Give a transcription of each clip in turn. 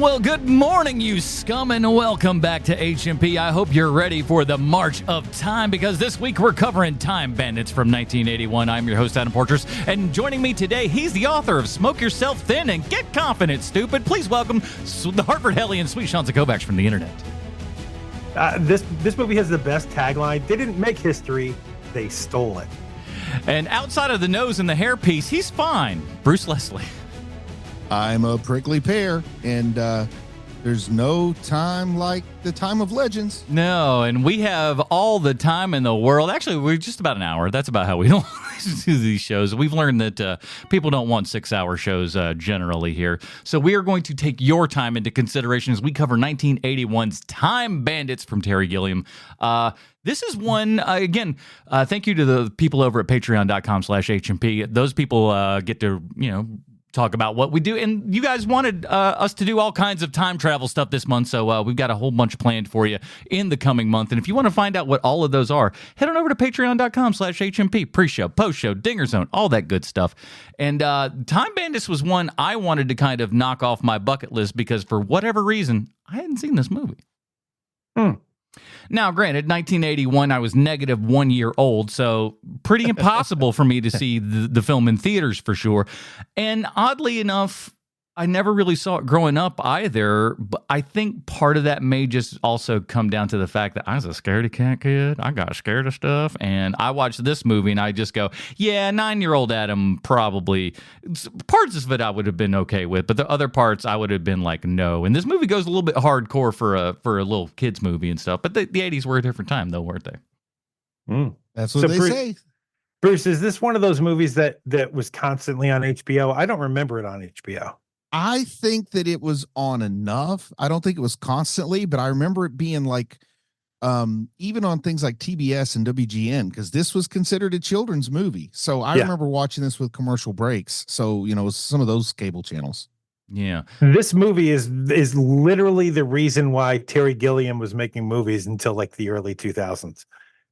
Well, good morning, you scum, and welcome back to HMP. I hope you're ready for the March of Time, because this week we're covering Time Bandits from 1981. I'm your host, Adam Portress, and joining me today, he's the author of Smoke Yourself Thin and Get Confident, Stupid. Please welcome the Harvard Hellion, Sweet Shanza Kovacs from the internet. This movie has the best tagline. They didn't make history, they stole it. And outside of the nose and the hairpiece, he's fine. Bruce Leslie. I'm a prickly pear, and there's no time like the time of legends. No, and we have all the time in the world. Actually, we're just about an hour. That's about how we don't do these shows. We've learned that people don't want 6-hour shows generally here. So we are going to take your time into consideration as we cover 1981's Time Bandits from Terry Gilliam. This is one, again, thank you to the people over at patreon.com/HMP. Those people get to, talk about what we do, and you guys wanted us to do all kinds of time travel stuff this month, so we've got a whole bunch planned for you in the coming month. And if you want to find out what all of those are, head on over to patreon.com/HMP. Pre-show, post-show, Dinger Zone, all that good stuff. And Time Bandits was one I wanted to kind of knock off my bucket list because for whatever reason, I hadn't seen this movie. Now, granted, 1981, I was negative 1 year old, so pretty impossible for me to see the film in theaters for sure. And oddly enough, I never really saw it growing up either, but I think part of that may just also come down to the fact that I was a scaredy cat kid. I got scared of stuff, and I watched this movie, and I just go, yeah, 9-year-old Adam probably, parts of it I would have been okay with, but the other parts I would have been like, no. And this movie goes a little bit hardcore for a little kids movie and stuff, but the 80s were a different time, though, weren't they? That's what they say. Bruce, is this one of those movies that was constantly on HBO? I don't remember it on HBO. I think that it was on enough. I don't think it was constantly, but I remember it being like, even on things like TBS and WGN, because this was considered a children's movie. So I remember watching this with commercial breaks. So, some of those cable channels. Yeah. This movie is literally the reason why Terry Gilliam was making movies until like the early 2000s,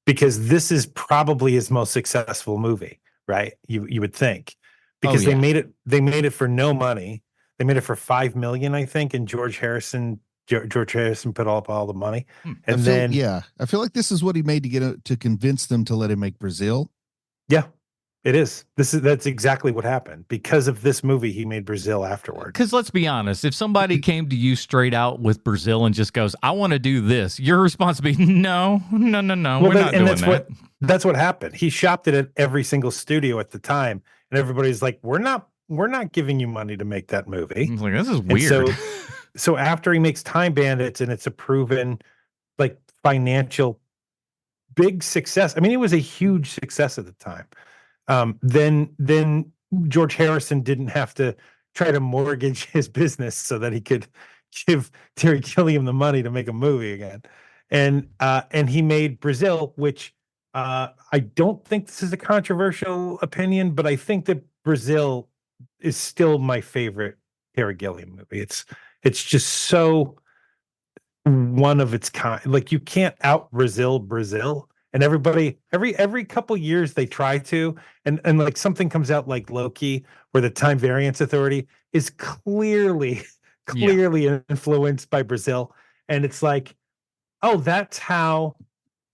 because this is probably his most successful movie, right? You would think, because they made it for no money. They made it for $5 million, I think, and George Harrison put up all the money. I feel like this is what he made to convince them to let him make Brazil. Yeah, it is. That's exactly what happened. Because of this movie, he made Brazil afterward. Because let's be honest, if somebody came to you straight out with Brazil and just goes, I want to do this, your response would be, no, we're not doing that. That's what happened. He shopped it at every single studio at the time, and everybody's like, we're not giving you money to make that movie. I was like, this is weird. So after he makes Time Bandits, and it's a proven like financial big success. I mean, it was a huge success at the time. Then George Harrison didn't have to try to mortgage his business so that he could give Terry Gilliam the money to make a movie again. And he made Brazil, which I don't think this is a controversial opinion, but I think that Brazil is still my favorite Terry Gilliam movie. It's just so one of its kind. Like, you can't out Brazil, and everybody every couple years they try to, and like something comes out like Loki, where the Time Variance Authority is clearly influenced by Brazil, and it's like, oh, that's how,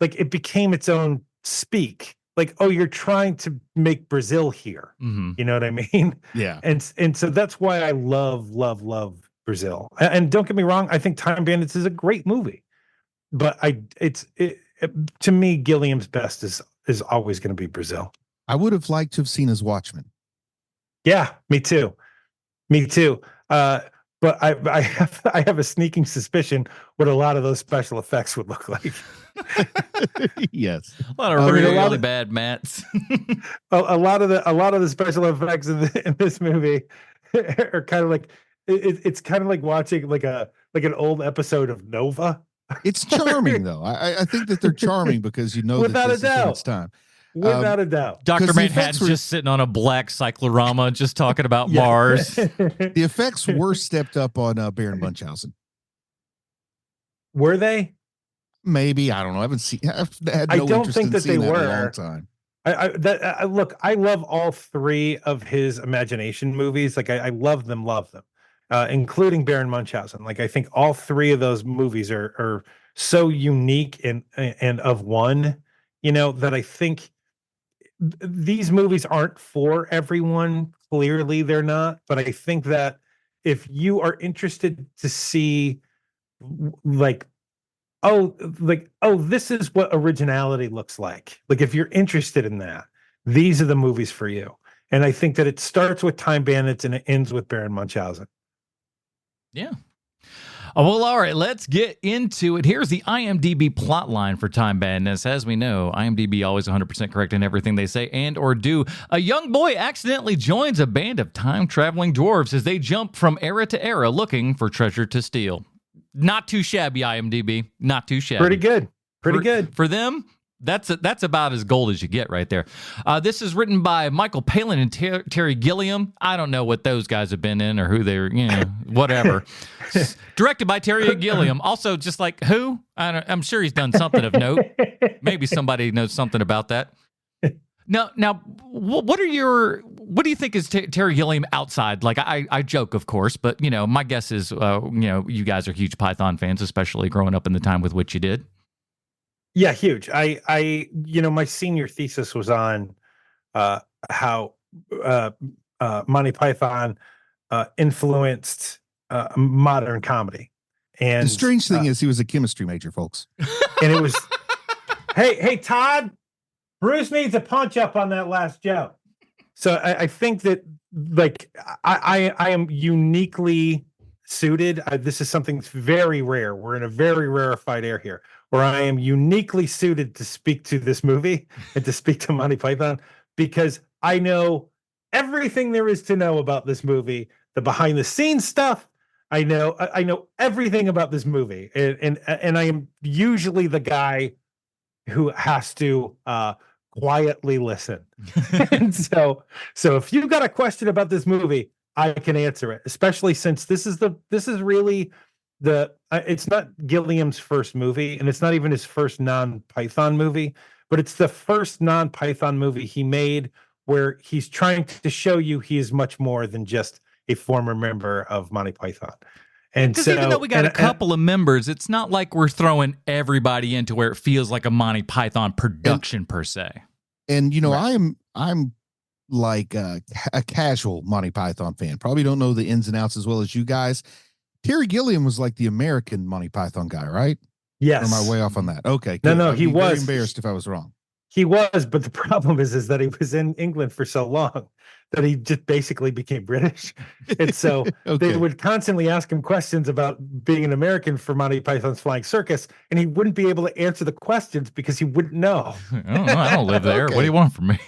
like, it became its own speak. Like, oh, you're trying to make Brazil here. Mm-hmm. You know what I mean? Yeah. And so that's why I love Brazil. And don't get me wrong, I think Time Bandits is a great movie. But to me, Gilliam's best is always going to be Brazil. I would have liked to have seen his Watchmen. Yeah, me too. But I have a sneaking suspicion what a lot of those special effects would look like. Yes, a lot of really bad mats. a lot of the special effects in this movie are kind of like it's kind of like watching like an old episode of Nova. It's charming though. I think that they're charming because without that this a doubt. is its time. Without a doubt. Dr. Manhattan's just sitting on a black cyclorama just talking about Mars. The effects were stepped up on Baron Munchausen. Were they? Maybe, I don't know. I don't think that they were. In a long time. Look, I love all three of his imagination movies. Like, I love them. including Baron Munchausen. Like I think all three of those movies are so unique and of one, that I think these movies aren't for everyone. Clearly they're not, but I think that if you are interested to see like, this is what originality looks like. Like if you're interested in that, these are the movies for you. And I think that it starts with Time Bandits and it ends with Baron Munchausen. Yeah. Well, all right, let's get into it. Here's the IMDb plot line for Time Bandits. As we know, IMDb always 100% correct in everything they say and or do. A young boy accidentally joins a band of time-traveling dwarves as they jump from era to era looking for treasure to steal. Not too shabby, IMDb. Not too shabby. Pretty good. Pretty good. For them, that's about as gold as you get right there. This is written by Michael Palin and Terry Gilliam. I don't know what those guys have been in or who they're, whatever. Directed by Terry Gilliam. Also, just like who? I'm sure he's done something of note. Maybe somebody knows something about that. Now, what do you think is Terry Gilliam outside? Like I joke, of course, but my guess is, you guys are huge Python fans, especially growing up in the time with which you did. Yeah, huge. I my senior thesis was on how Monty Python influenced modern comedy. And the strange thing is he was a chemistry major, folks. And it was, hey, Todd, Bruce needs a punch up on that last joke. So I think that like I am uniquely suited. This is something that's very rare. We're in a very rarefied air here, where I am uniquely suited to speak to this movie and to speak to Monty Python, because I know everything there is to know about this movie, the behind the scenes stuff. I know everything about this movie, and I am usually the guy who has to quietly listen. And so if you've got a question about this movie, I can answer it, especially since this is really it's not Gilliam's first movie, and it's not even his first non-Python movie, but it's the first non-Python movie he made where he's trying to show you he is much more than just a former member of Monty Python. And so, even though we got a couple of members, it's not like we're throwing everybody into where it feels like a Monty Python production per se. And right. I'm like a casual Monty Python fan. Probably don't know the ins and outs as well as you guys. Terry Gilliam was like the American Monty Python guy, right? Yes. Or am I way off on that? Okay. No, he was very embarrassed if I was wrong. He was, but the problem is that he was in England for so long that he just basically became British. And so okay. They would constantly ask him questions about being an American for Monty Python's Flying Circus, and he wouldn't be able to answer the questions because he wouldn't know. I don't live there. Okay. What do you want from me?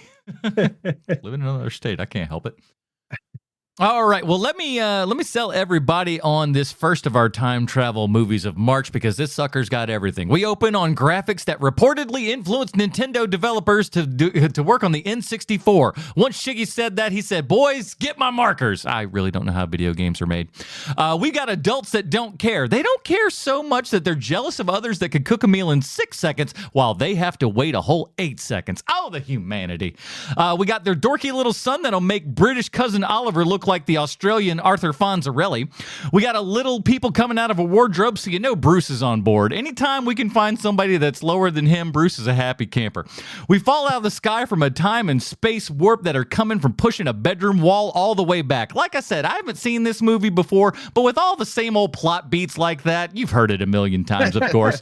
Live in another state. I can't help it. All right. Well, let me sell everybody on this first of our time travel movies of March, because this sucker's got everything. We open on graphics that reportedly influenced Nintendo developers to work on the N64. Once Shiggy said that, he said, "Boys, get my markers." I really don't know how video games are made. We got adults that don't care. They don't care so much that they're jealous of others that could cook a meal in 6 seconds while they have to wait a whole 8 seconds. Oh, the humanity. We got their dorky little son that'll make British cousin Oliver look like the Australian Arthur Fonzarelli. We got a little people coming out of a wardrobe, so Bruce is on board. Anytime we can find somebody that's lower than him, Bruce is a happy camper. We fall out of the sky from a time and space warp that are coming from pushing a bedroom wall all the way back. Like I said, I haven't seen this movie before, but with all the same old plot beats like that, you've heard it a million times, of course.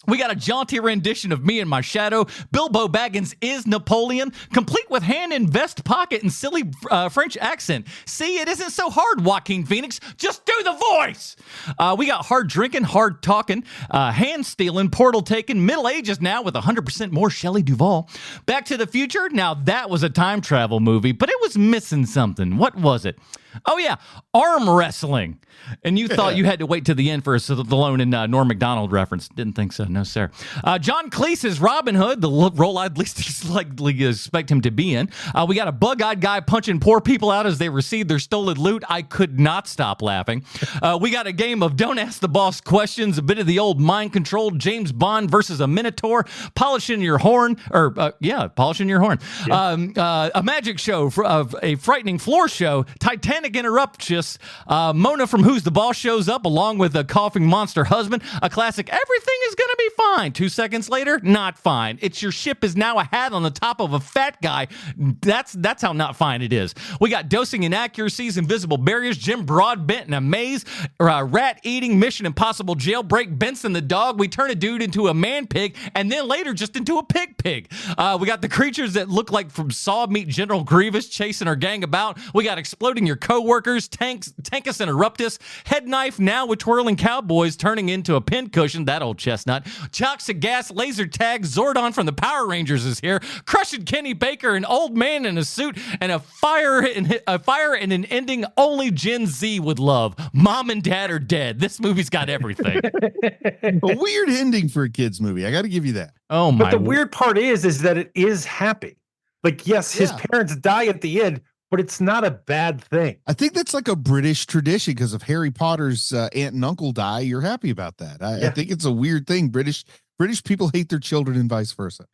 We got a jaunty rendition of Me and My Shadow. Bilbo Baggins is Napoleon, complete with hand in vest pocket and silly French accent. See, it isn't so hard, Joaquin Phoenix. Just do the voice. We got hard drinking, hard talking, hand stealing, portal taking, Middle Ages now with 100% more Shelley Duvall. Back to the Future. Now that was a time travel movie, but it was missing something. What was it? Oh, yeah, arm wrestling. And you thought you had to wait to the end for a Stallone and Norm Macdonald reference. Didn't think so. No, sir. John Cleese is Robin Hood, the role I'd least likely expect him to be in. We got a bug-eyed guy punching poor people out as they receive their stolen loot. I could not stop laughing. We got a game of Don't Ask the Boss questions, a bit of the old mind-controlled James Bond versus a Minotaur, polishing your horn. Yeah. A magic show, a frightening floor show, Titanic panic interrupts us. Mona from Who's the Boss shows up along with a coughing monster husband. A classic, everything is going to be fine. 2 seconds later, not fine. It's your ship is now a hat on the top of a fat guy. That's how not fine it is. We got dosing inaccuracies, invisible barriers, Jim Broadbent in a maze, rat eating, Mission Impossible jailbreak, Benson the dog. We turn a dude into a man pig and then later just into a pig. We got the creatures that look like from Saw meet General Grievous chasing our gang about. We got exploding your coworkers, Tankus Interruptus, head knife now with twirling cowboys turning into a pincushion, that old chestnut. Toxic gas, laser tag, Zordon from the Power Rangers is here. Crushing Kenny Baker, an old man in a suit, and a fire and an ending only Gen Z would love. Mom and dad are dead. This movie's got everything. A weird ending for a kid's movie. I got to give you that. Oh my! But the weird part is that it is happy. Like, yes, his parents die at the end, but it's not a bad thing. I think that's like a British tradition because if Harry Potter's aunt and uncle die, you're happy about that. I think it's a weird thing. British people hate their children and vice versa.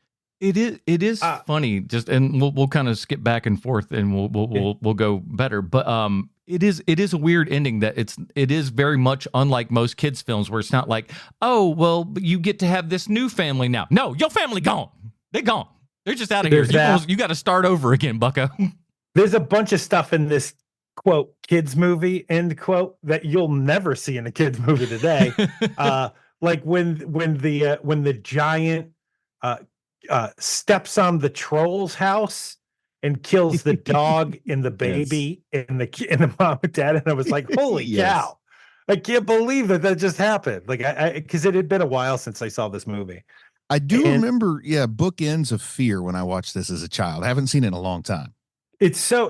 It is funny. Just and we'll kind of skip back and forth and we'll go better. But it is a weird ending that it is very much unlike most kids films where it's not like, oh well, you get to have this new family now. No, your family gone. They're gone. They're just out of here. You got to start over again, bucko. There's a bunch of stuff in this quote kids movie end quote that you'll never see in a kids movie today. Like when the giant steps on the troll's house and kills the dog and the baby and the mom and dad, and I was like, holy cow! I can't believe that just happened. Like because it had been a while since I saw this movie. I do remember, Bookends of Fear when I watched this as a child. I haven't seen it in a long time. It's so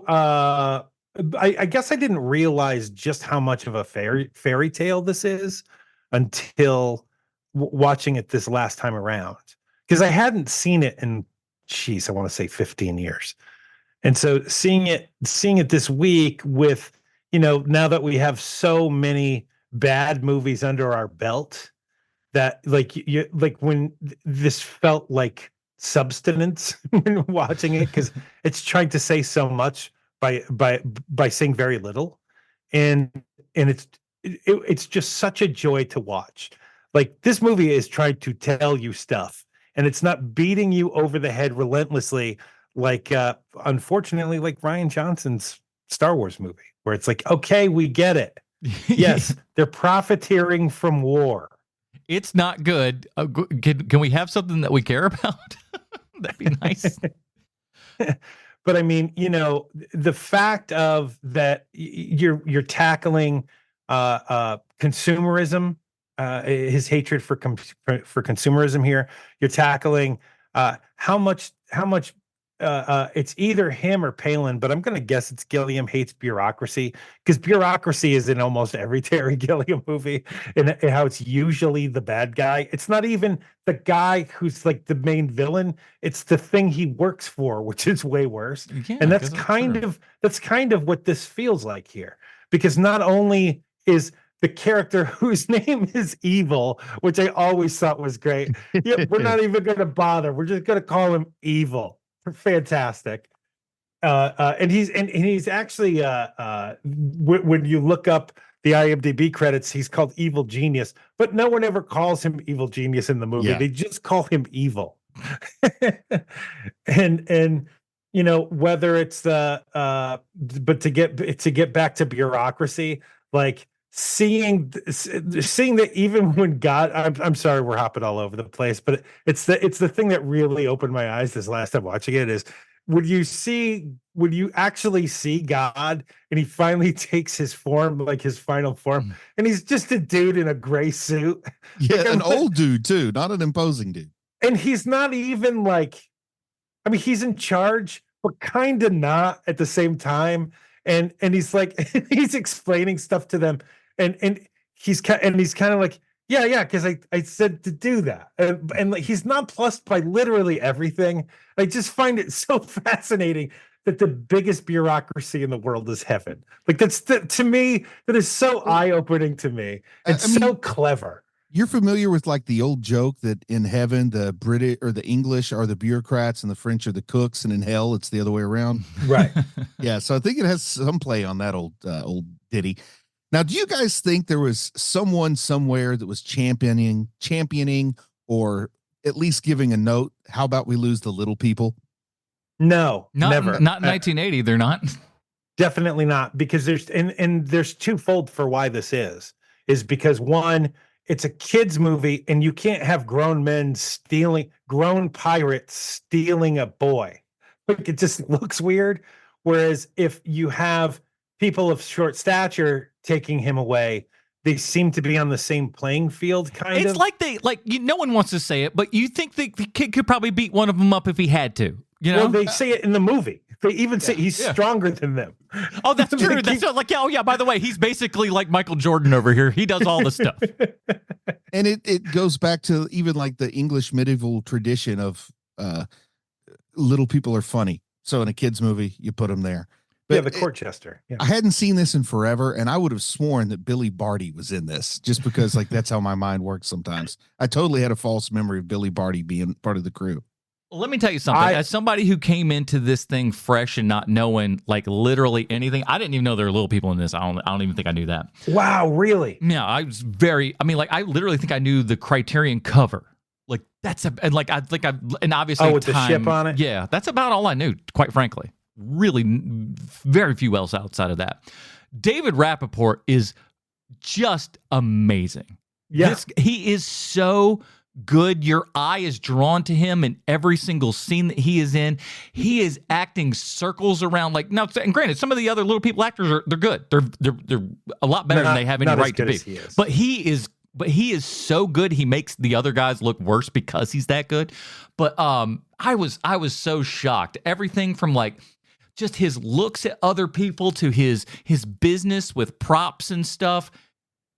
I guess I didn't realize just how much of a fairy tale this is until watching it this last time around, because I hadn't seen it in I want to say 15 years. And so seeing it this week with, now that we have so many bad movies under our belt, that like when this felt like substance when watching it, because it's trying to say so much by saying very little, and it's just such a joy to watch. Like, this movie is trying to tell you stuff, and it's not beating you over the head relentlessly like unfortunately like Rian Johnson's Star Wars movie, where it's like, okay, we get it. Yes, they're profiteering from war. It's not good. Can we have something that we care about? That'd be nice. But I mean, the fact of that you're tackling consumerism, his hatred for consumerism here. You're tackling how much it's either him or Palin, but I'm going to guess it's Gilliam hates bureaucracy, because bureaucracy is in almost every Terry Gilliam movie, and how it's usually the bad guy. It's not even the guy who's like the main villain. It's the thing he works for, which is way worse. Yeah, and that's kind of what this feels like here, because not only is the character whose name is Evil, which I always thought was great. Yeah, we're not even going to bother. We're just going to call him Evil. Fantastic. And he's actually when you look up the IMDb credits, he's called Evil Genius, but no one ever calls him Evil Genius in the movie. Yeah. They just call him Evil. and whether it's but to get back to bureaucracy, like seeing that even when God, I'm sorry, we're hopping all over the place, but it's the thing that really opened my eyes this last time watching it is when you actually see God and he finally takes his form, like his final form, and he's just a dude in a gray suit. Yeah, like, an old dude too, not an imposing dude. And he's not even like, I mean, he's in charge, but kind of not at the same time. And he's like, he's explaining stuff to them. And he's kind of like, yeah, because I said to do that, and like he's nonplussed by literally everything. I just find it so fascinating that the biggest bureaucracy in the world is heaven. Like to me, that is so eye-opening to me. It's so clever. You're familiar with like the old joke that in heaven the British or the English are the bureaucrats and the French are the cooks, and in hell it's the other way around. Right. Yeah, so I think it has some play on that old ditty. Now, do you guys think there was someone somewhere that was championing, or at least giving a note? How about we lose the little people? No, never. Not in 1980. They're not. Definitely not, because there's twofold for why this is because one, it's a kids movie and you can't have grown pirates stealing a boy. Like, it just looks weird. Whereas if you have people of short stature taking him away, they seem to be on the same playing field, kind of. It's like no one wants to say it, but you think the kid could probably beat one of them up if he had to. You know? Well, they say it in the movie. They even say he's stronger than them. Oh, that's true. That's like, oh yeah, by the way, he's basically like Michael Jordan over here. He does all the stuff. And it goes back to even like the English medieval tradition of little people are funny. So in a kid's movie, you put them there. But the court jester. Yeah. I hadn't seen this in forever, and I would have sworn that Billy Barty was in this, just because like that's how my mind works sometimes. I totally had a false memory of Billy Barty being part of the crew. Well, let me tell you something. As somebody who came into this thing fresh and not knowing like literally anything, I didn't even know there were little people in this. I don't even think I knew that. Wow, really? Yeah, I literally think I knew the Criterion cover. Like and obviously with the ship on it. Yeah, that's about all I knew, quite frankly. Really, very few else outside of that. David Rappaport is just amazing. Yeah, he is so good. Your eye is drawn to him in every single scene that he is in. He is acting circles around. Like, now, and granted, some of the other little people actors they're good. They're a lot better than they have any right to be. But he is so good. He makes the other guys look worse because he's that good. But I was so shocked. Everything from like just his looks at other people to his business with props and stuff.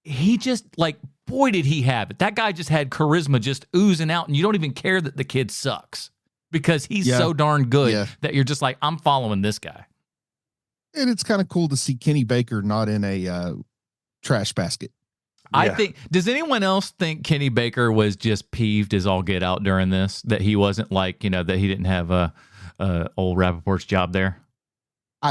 He just like, boy, did he have it. That guy just had charisma just oozing out, and you don't even care that the kid sucks because he's so darn good that you're just like, I'm following this guy. And it's kind of cool to see Kenny Baker not in a trash basket. I think, does anyone else think Kenny Baker was just peeved as all get out during this, that he wasn't like, that he didn't have old Rappaport's job there?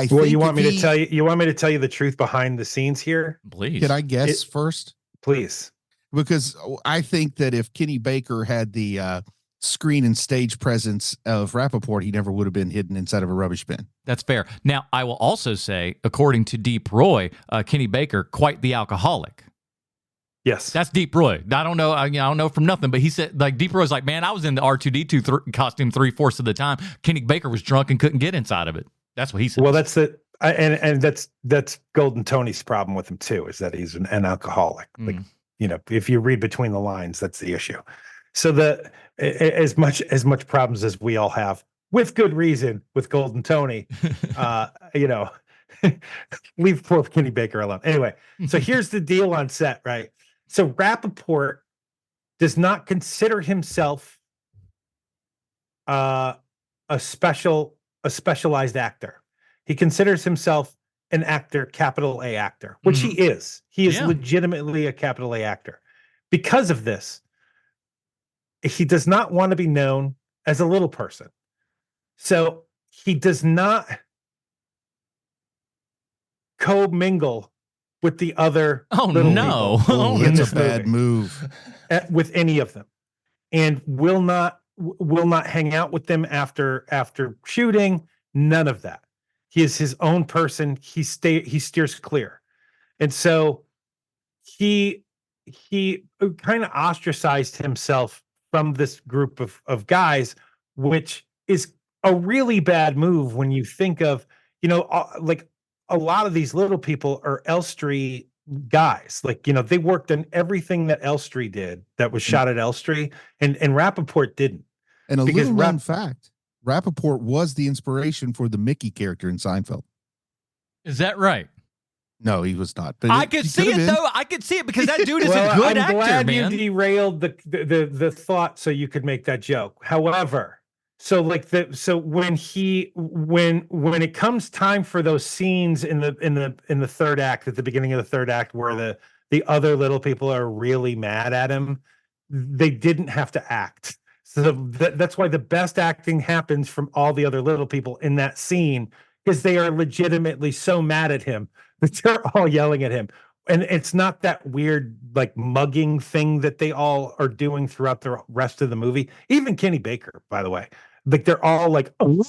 You want me to tell you the truth behind the scenes here? Please. Can I guess first? Please. Because I think that if Kenny Baker had the screen and stage presence of Rappaport, he never would have been hidden inside of a rubbish bin. That's fair. Now, I will also say, according to Deep Roy, Kenny Baker, quite the alcoholic. Yes, that's Deep Roy. I don't know. I don't know from nothing, but he said, like, Deep Roy's like, man, I was in the R2D2 costume 3/4 of the time. Kenny Baker was drunk and couldn't get inside of it. That's what he said. Well, that's that's Golden Tony's problem with him too, is that he's an alcoholic. Like, if you read between the lines, that's the issue. So as much problems as we all have, with good reason, with Golden Tony, leave poor Kenny Baker alone. Anyway, so here's the deal on set, right? So Rappaport does not consider himself a specialized actor. He considers himself an actor, capital A actor, which he is. He is legitimately a capital A actor. Because of this, he does not want to be known as a little person. So he does not commingle with the other little people in this bad move with any of them, and will not hang out with them after shooting. None of that. He is his own person. He steers clear, and so he kind of ostracized himself from this group of guys, which is a really bad move when you think of, like, a lot of these little people are Elstree guys. Like, they worked on everything that Elstree did that was shot at Elstree, and Rappaport didn't. And a little known fact, Rappaport was the inspiration for the Mickey character in Seinfeld. Is that right? No, he was not. But I could see it, though. I could see it because that dude is a good actor, man. I'm glad you derailed the thought so you could make that joke. However, when it comes time for those scenes in the third act, at the beginning of the third act, where the other little people are really mad at him, they didn't have to act. So that's why the best acting happens from all the other little people in that scene, because they are legitimately so mad at him that they're all yelling at him. And it's not that weird, like, mugging thing that they all are doing throughout the rest of the movie. Even Kenny Baker, by the way, like, they're all like, oh,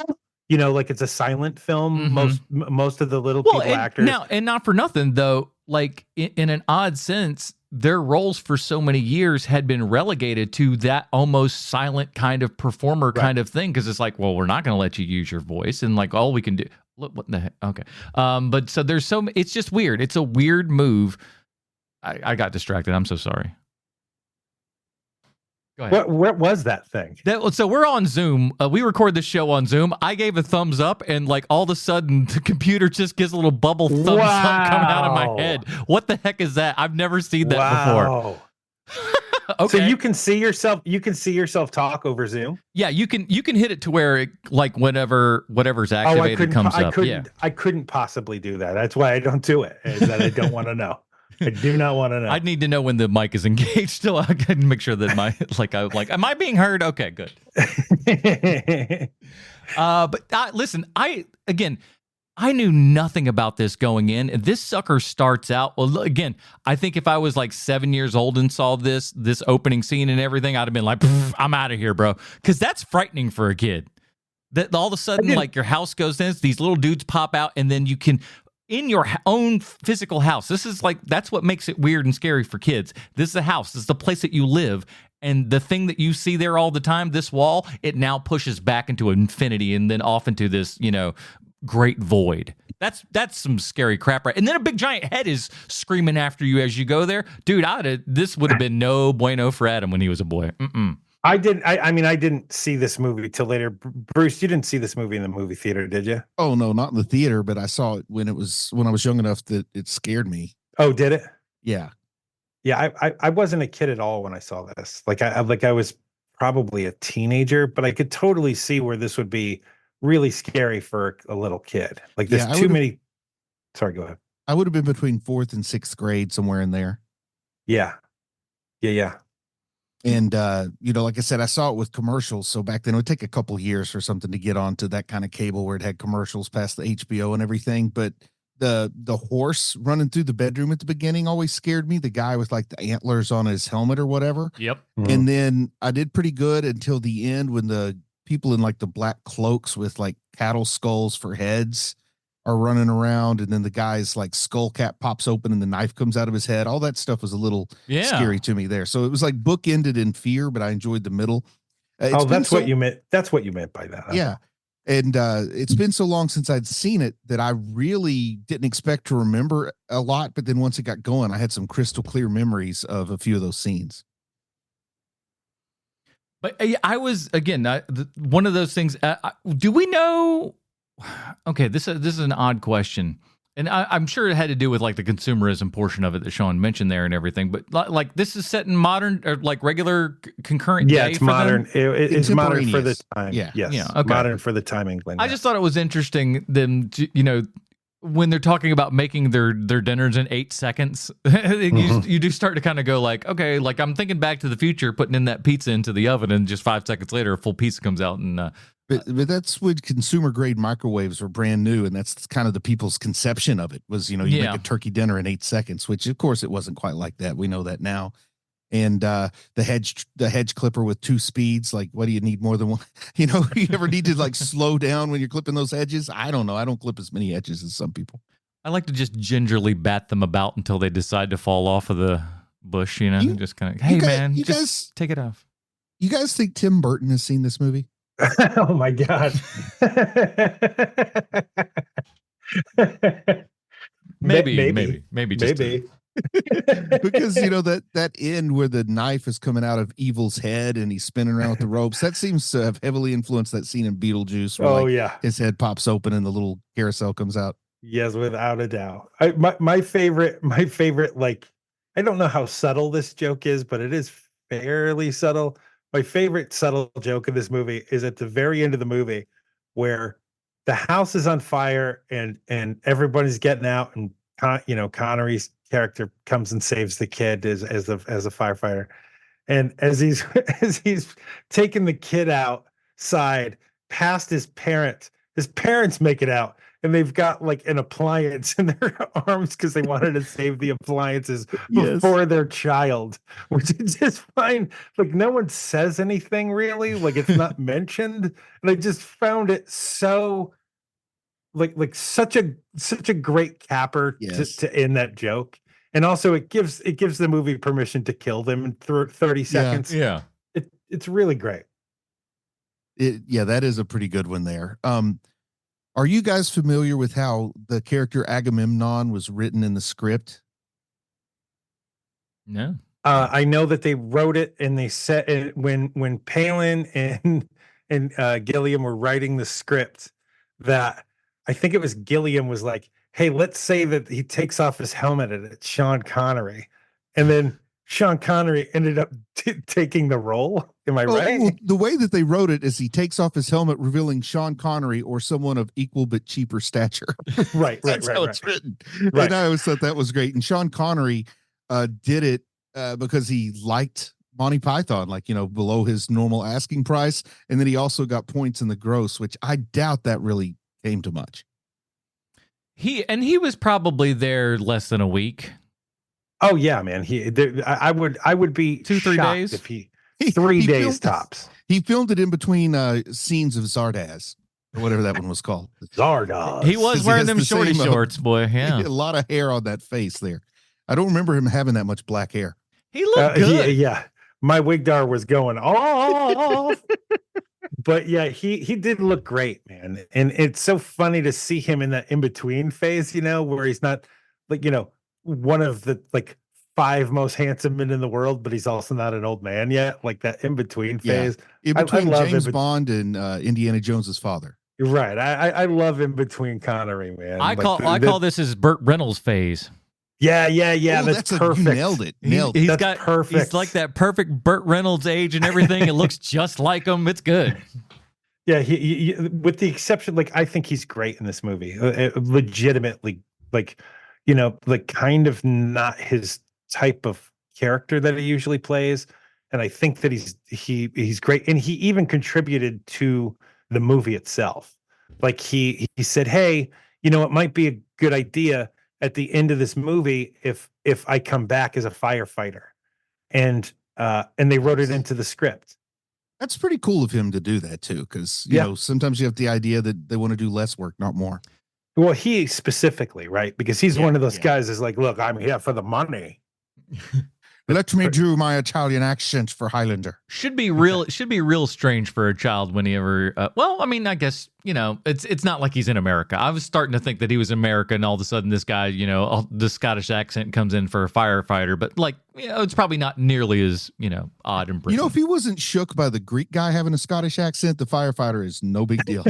like it's a silent film. Most of the little people actors. Now, and not for nothing though, like in an odd sense, their roles for so many years had been relegated to that almost silent kind of performer kind of thing, because it's like, well, we're not going to let you use your voice, and like all we can do. Look, what the heck? Okay. But so there's it's just weird. It's a weird move. I got distracted. I'm so sorry. Go ahead. What was that thing? So we're on Zoom. We record the show on Zoom. I gave a thumbs up, and like all of a sudden, the computer just gives a little bubble thumbs up coming out of my head. What the heck is that? I've never seen that before. Okay. So you can see yourself. You can see yourself talk over Zoom. Yeah, you can hit it to where it, like whatever's activated comes up. I couldn't possibly do that. That's why I don't do it. Is that I don't want to know. I do not want to know. I need to know when the mic is engaged. Still, I can make sure that am I being heard? Okay, good. But listen, I knew nothing about this going in. This sucker starts out, well, again, I think if I was like 7 years old and saw this opening scene and everything, I'd have been like, I'm out of here, bro. Because that's frightening for a kid. That all of a sudden, like, your house goes in, these little dudes pop out, and then you can, in your own physical house, this is like, that's what makes it weird and scary for kids. This is a house. This is the place that you live. And the thing that you see there all the time, this wall, it now pushes back into infinity and then off into this, great void. That's some scary crap, right? And then a big giant head is screaming after you as you go there. Dude, this would have been no bueno for Adam when he was a boy. I didn't see this movie till later. Bruce, you didn't see this movie in the movie theater, did you? Oh no, not in the theater, but I saw it when I was young enough that it scared me. Oh, did it? Yeah. Yeah, I wasn't a kid at all when I saw this. I was probably a teenager, but I could totally see where this would be really scary for a little kid. Like, there's too many. Sorry, go ahead. I would have been between 4th and 6th grade, somewhere in there. Yeah. And like I said, I saw it with commercials. So back then it would take a couple years or something to get onto that kind of cable where it had commercials past the HBO and everything. But the horse running through the bedroom at the beginning always scared me. The guy with like the antlers on his helmet or whatever. Yep. Mm-hmm. And then I did pretty good until the end when the people in like the black cloaks with like cattle skulls for heads are running around, and then the guy's like skull cap pops open and the knife comes out of his head. All that stuff was a little scary to me there. So it was like bookended in fear, but I enjoyed the middle. That's what you meant. That's what you meant by that. Yeah. And it's been so long since I'd seen it that I really didn't expect to remember a lot. But then once it got going, I had some crystal clear memories of a few of those scenes. But I was, again, one of those things. Do we know? Okay, this is an odd question. And I'm sure it had to do with like the consumerism portion of it that Sean mentioned there and everything. But like, this is set in modern or like regular concurrent day. It's modern. It's modern for the time. Yeah. Yes. Yeah. Okay. Modern for the time, England. I just thought it was interesting them to, when they're talking about making their dinners in 8 seconds, you do start to kind of go like, okay, like I'm thinking Back to the Future, putting in that pizza into the oven, and just 5 seconds later, a full pizza comes out. And but that's when consumer grade microwaves were brand new, and that's kind of the people's conception of it was, you make a turkey dinner in 8 seconds, which of course it wasn't quite like that. We know that now. And the hedge clipper with 2 speeds, like, what do you need more than one? You ever need to like slow down when you're clipping those hedges? I don't know. I don't clip as many hedges as some people. I like to just gingerly bat them about until they decide to fall off of the bush, just kind of, hey, man, just take it off. You guys think Tim Burton has seen this movie? Oh my God. Maybe. Because that end where the knife is coming out of Evil's head and he's spinning around with the ropes, that seems to have heavily influenced that scene in Beetlejuice where his head pops open and the little carousel comes out. Yes, without a doubt. My favorite, like, I don't know how subtle this joke is, but it is fairly subtle. My favorite subtle joke in this movie is at the very end of the movie where the house is on fire and everybody's getting out, and Connery's character comes and saves the kid as a firefighter. And as he's as he's taking the kid outside past his parents make it out, and they've got like an appliance in their arms because they wanted to save the appliances before their child, which is just fine. Like no one says anything really, like it's not mentioned. And I just found it so like such a great capper to end that joke. And also it gives the movie permission to kill them in 30 seconds. Yeah. It's really great. That is a pretty good one there. Are you guys familiar with how the character Agamemnon was written in the script? No. I know that they wrote it and they said it when Palin and Gilliam were writing the script, that I think it was Gilliam was like, hey, let's say that he takes off his helmet and it's Sean Connery. And then Sean Connery ended up taking the role. Am I right? Well, the way that they wrote it is he takes off his helmet, revealing Sean Connery or someone of equal but cheaper stature. Right. That's how it's written. Right. And I always thought that was great. And Sean Connery did it because he liked Monty Python, like, below his normal asking price. And then he also got points in the gross, which I doubt that really came to much. He was probably there less than a week. Oh yeah, man. I would be 2-3 days if he 3 days tops. He filmed it in between scenes of Zardoz, or whatever that one was called. Zardoz. He was wearing them shorty shorts, boy. Yeah, a lot of hair on that face there. I don't remember him having that much black hair. He looked good. Yeah. My wigdar was going off. But yeah, he did look great, man. And it's so funny to see him in that in-between phase, where he's not like, one of the like 5 most handsome men in the world, but he's also not an old man yet. Like that in-between phase. In between James Bond and Indiana Jones's father. Right. I love in-between Connery, man. I call this his Burt Reynolds phase. Yeah. Oh, that's perfect. You nailed it. He's got perfect. He's like that perfect Burt Reynolds age and everything. It looks just like him. It's good. Yeah, he with the exception, like I think he's great in this movie. Legitimately, like kind of not his type of character that he usually plays, and I think that he's great, and he even contributed to the movie itself. Like he said, hey, it might be a good idea at the end of this movie if I come back as a firefighter, and they wrote it into the script. That's pretty cool of him to do that too, because sometimes you have the idea that they want to do less work, not more. Well, he specifically, right? Because he's one of those guys is like, look, I'm here for the money. Let me do my Italian accent for Highlander. Should be real strange for a child whenever. Well, I mean, I guess it's not like he's in America. I was starting to think that he was in America, and all of a sudden this guy, the Scottish accent comes in for a firefighter. But it's probably not nearly as odd and. If he wasn't shook by the Greek guy having a Scottish accent, the firefighter is no big deal.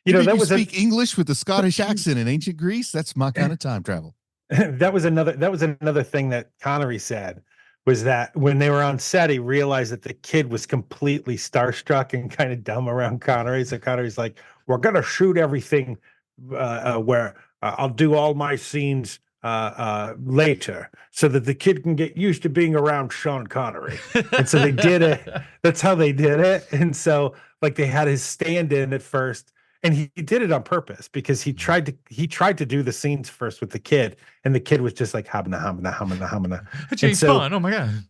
You speak English with a Scottish accent in ancient Greece. That's my kind of time travel. That was another thing that Connery said, was that when they were on set, he realized that the kid was completely starstruck and kind of dumb around Connery. So Connery's like, we're going to shoot everything where I'll do all my scenes later so that the kid can get used to being around Sean Connery. And so they did it. That's how they did it. And so they had his stand-in at first. And he did it on purpose because he tried to do the scenes first with the kid, and the kid was just like hamna. James Bond, oh my god!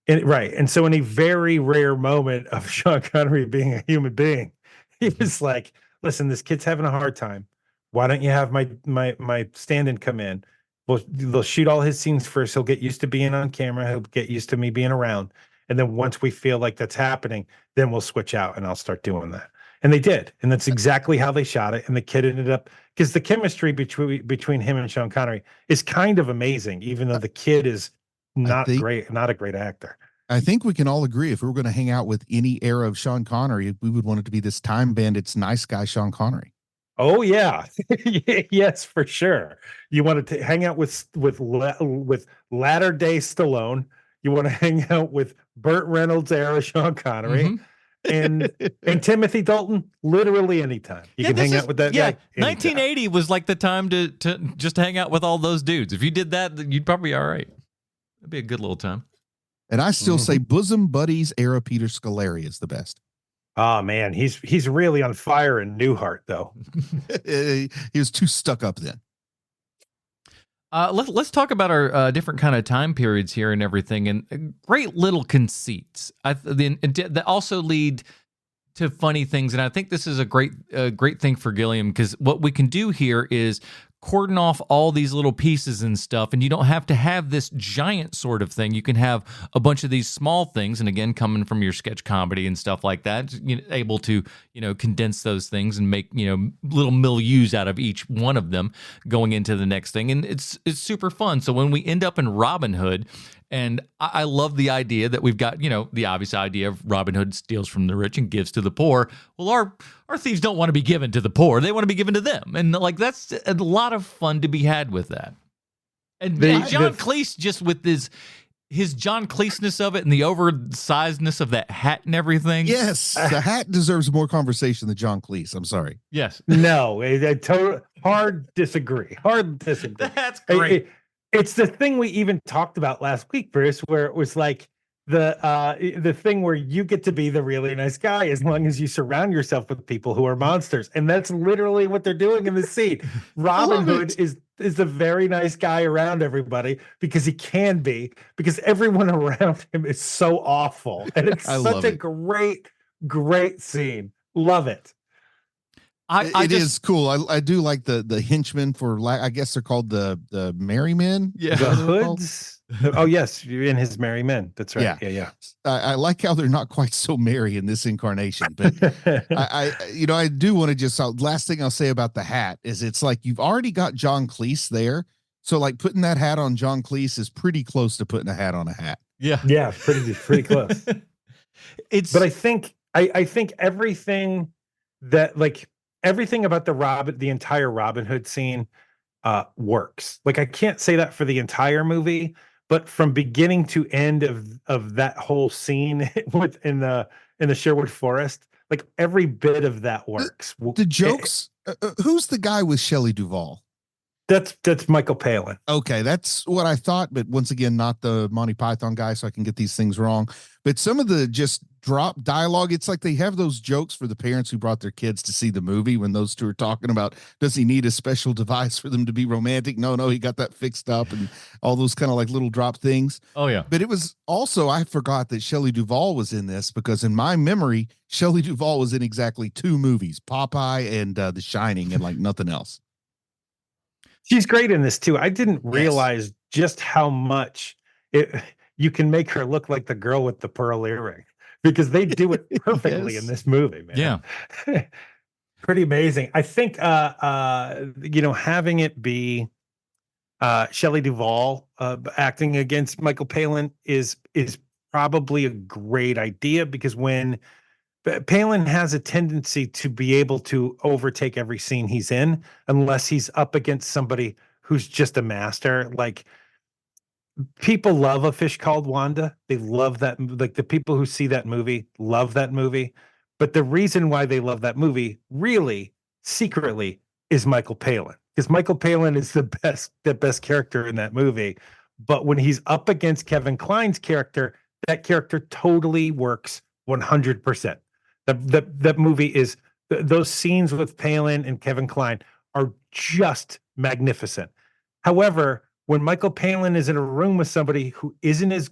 And so in a very rare moment of Sean Connery being a human being, he was like, "Listen, this kid's having a hard time. Why don't you have my stand-in come in? They'll shoot all his scenes first. He'll get used to being on camera. He'll get used to me being around, and then once we feel like that's happening, then we'll switch out, and I'll start doing that." And they did. And that's exactly how they shot it. And the kid ended up, because the chemistry between him and Sean Connery is kind of amazing, even though the kid is not a great actor. I think we can all agree if we were going to hang out with any era of Sean Connery, we would want it to be this Time Bandits nice guy Sean Connery. Oh yeah. Yes, for sure. You wanted to hang out with latter day Stallone. You want to hang out with Burt Reynolds era Sean Connery. Mm-hmm. and Timothy Dalton, literally anytime. You can hang out with that guy. Anytime. 1980 was like the time to just hang out with all those dudes. If you did that, you'd probably be all right. It'd be a good little time. And I still say bosom buddies era Peter Scolari is the best. Oh man, he's really on fire in Newhart though. He was too stuck up then. Let's talk about our different kind of time periods here and everything, and great little conceits that also lead to funny things. And I think this is a great thing for Gilliam, because what we can do here is cordon off all these little pieces and stuff, and you don't have to have this giant sort of thing. You can have a bunch of these small things, and again, coming from your sketch comedy and stuff like that, able to condense those things and make little milieus out of each one of them going into the next thing, and it's super fun. So when we end up in Robin Hood, and I love the idea that we've got, the obvious idea of Robin Hood steals from the rich and gives to the poor. Well, our thieves don't want to be given to the poor. They want to be given to them. And that's a lot of fun to be had with that. And John Cleese, just with his John Cleese-ness of it and the oversizedness of that hat and everything. Yes, the hat deserves more conversation than John Cleese. I'm sorry. Yes. No, hard disagree. That's great. It's the thing we even talked about last week, Bruce, where it was like the thing where you get to be the really nice guy as long as you surround yourself with people who are monsters. And that's literally what they're doing in the scene. Robin Hood is the very nice guy around everybody because he can be, because everyone around him is so awful. And it's such a great scene. Love it. It is cool. I do like the henchmen for, I guess they're called the merry men. Yeah, the hoods. Oh yes, in his merry men. That's right. Yeah. I like how they're not quite so merry in this incarnation, but I do want to just last thing I'll say about the hat is it's like you've already got John Cleese there, so like putting that hat on John Cleese is pretty close to putting a hat on a hat. Yeah, pretty close. But I think everything that everything about the entire Robin Hood scene works. Like, I can't say that for the entire movie, but from beginning to end of that whole scene in the Sherwood Forest, like every bit of that works. The jokes. Who's the guy with Shelley Duvall? That's Michael Palin. Okay, that's what I thought, but once again, not the Monty Python guy, so I can get these things wrong. But some of the just drop dialogue, it's like they have those jokes for the parents who brought their kids to see the movie when those two are talking about, does he need a special device for them to be romantic? No, he got that fixed up, and all those kind of like little drop things. Oh, yeah. But it was also, I forgot that Shelley Duvall was in this, because in my memory, Shelley Duvall was in exactly 2 movies, Popeye and The Shining, and like nothing else. She's great in this too. I didn't realize just how much you can make her look like the girl with the pearl earring, because they do it perfectly in this movie, man. Yeah. Pretty amazing. I think having it be Shelley Duvall acting against Michael Palin is probably a great idea, because when Palin has a tendency to be able to overtake every scene he's in, unless he's up against somebody who's just a master. Like, people love A Fish Called Wanda. They love that. Like, the people who see that movie love that movie. But the reason why they love that movie, really, secretly, is Michael Palin. Because Michael Palin is the best character in that movie. But when he's up against Kevin Kline's character, that character totally works 100%. That movie is, those scenes with Palin and Kevin Kline are just magnificent. However, when Michael Palin is in a room with somebody who isn't as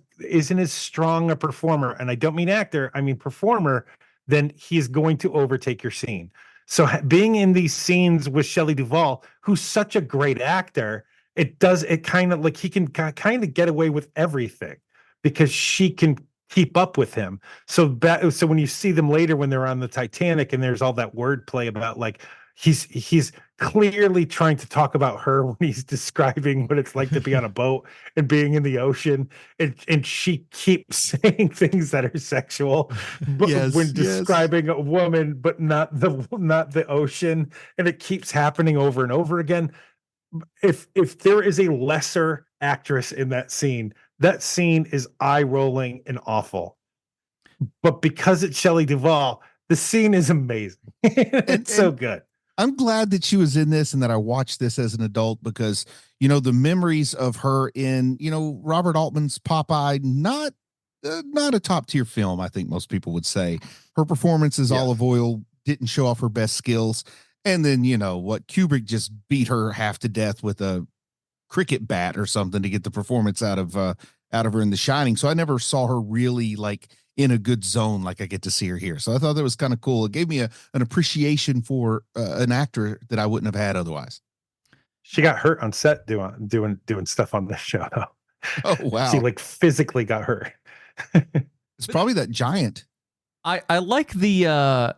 strong a performer, and I don't mean actor, I mean performer, then he's going to overtake your scene. So being in these scenes with Shelley Duvall, who's such a great actor, it kind of like he can kind of get away with everything because she can keep up with him. So when you see them later when they're on the Titanic and there's all that wordplay about like he's clearly trying to talk about her when he's describing what it's like to be on a boat and being in the ocean, and she keeps saying things that are sexual when describing a woman, but not the ocean, and it keeps happening over and over again. If there is a lesser actress in that scene is eye-rolling and awful. but because it's Shelley Duvall, the scene is amazing. It's so good. I'm glad that she was in this and that I watched this as an adult because, the memories of her in, Robert Altman's Popeye, not a top tier film. I think most people would say her performance as Olive Oil didn't show off her best skills. And then, what Kubrick just beat her half to death with a cricket bat or something to get the performance out of her in The Shining. So I never saw her really like in a good zone like I get to see her here. So I thought that was kind of cool. It gave me an appreciation for an actor that I wouldn't have had otherwise. She got hurt on set doing stuff on this show though. Oh wow. She like physically got hurt. It's probably that giant. I like the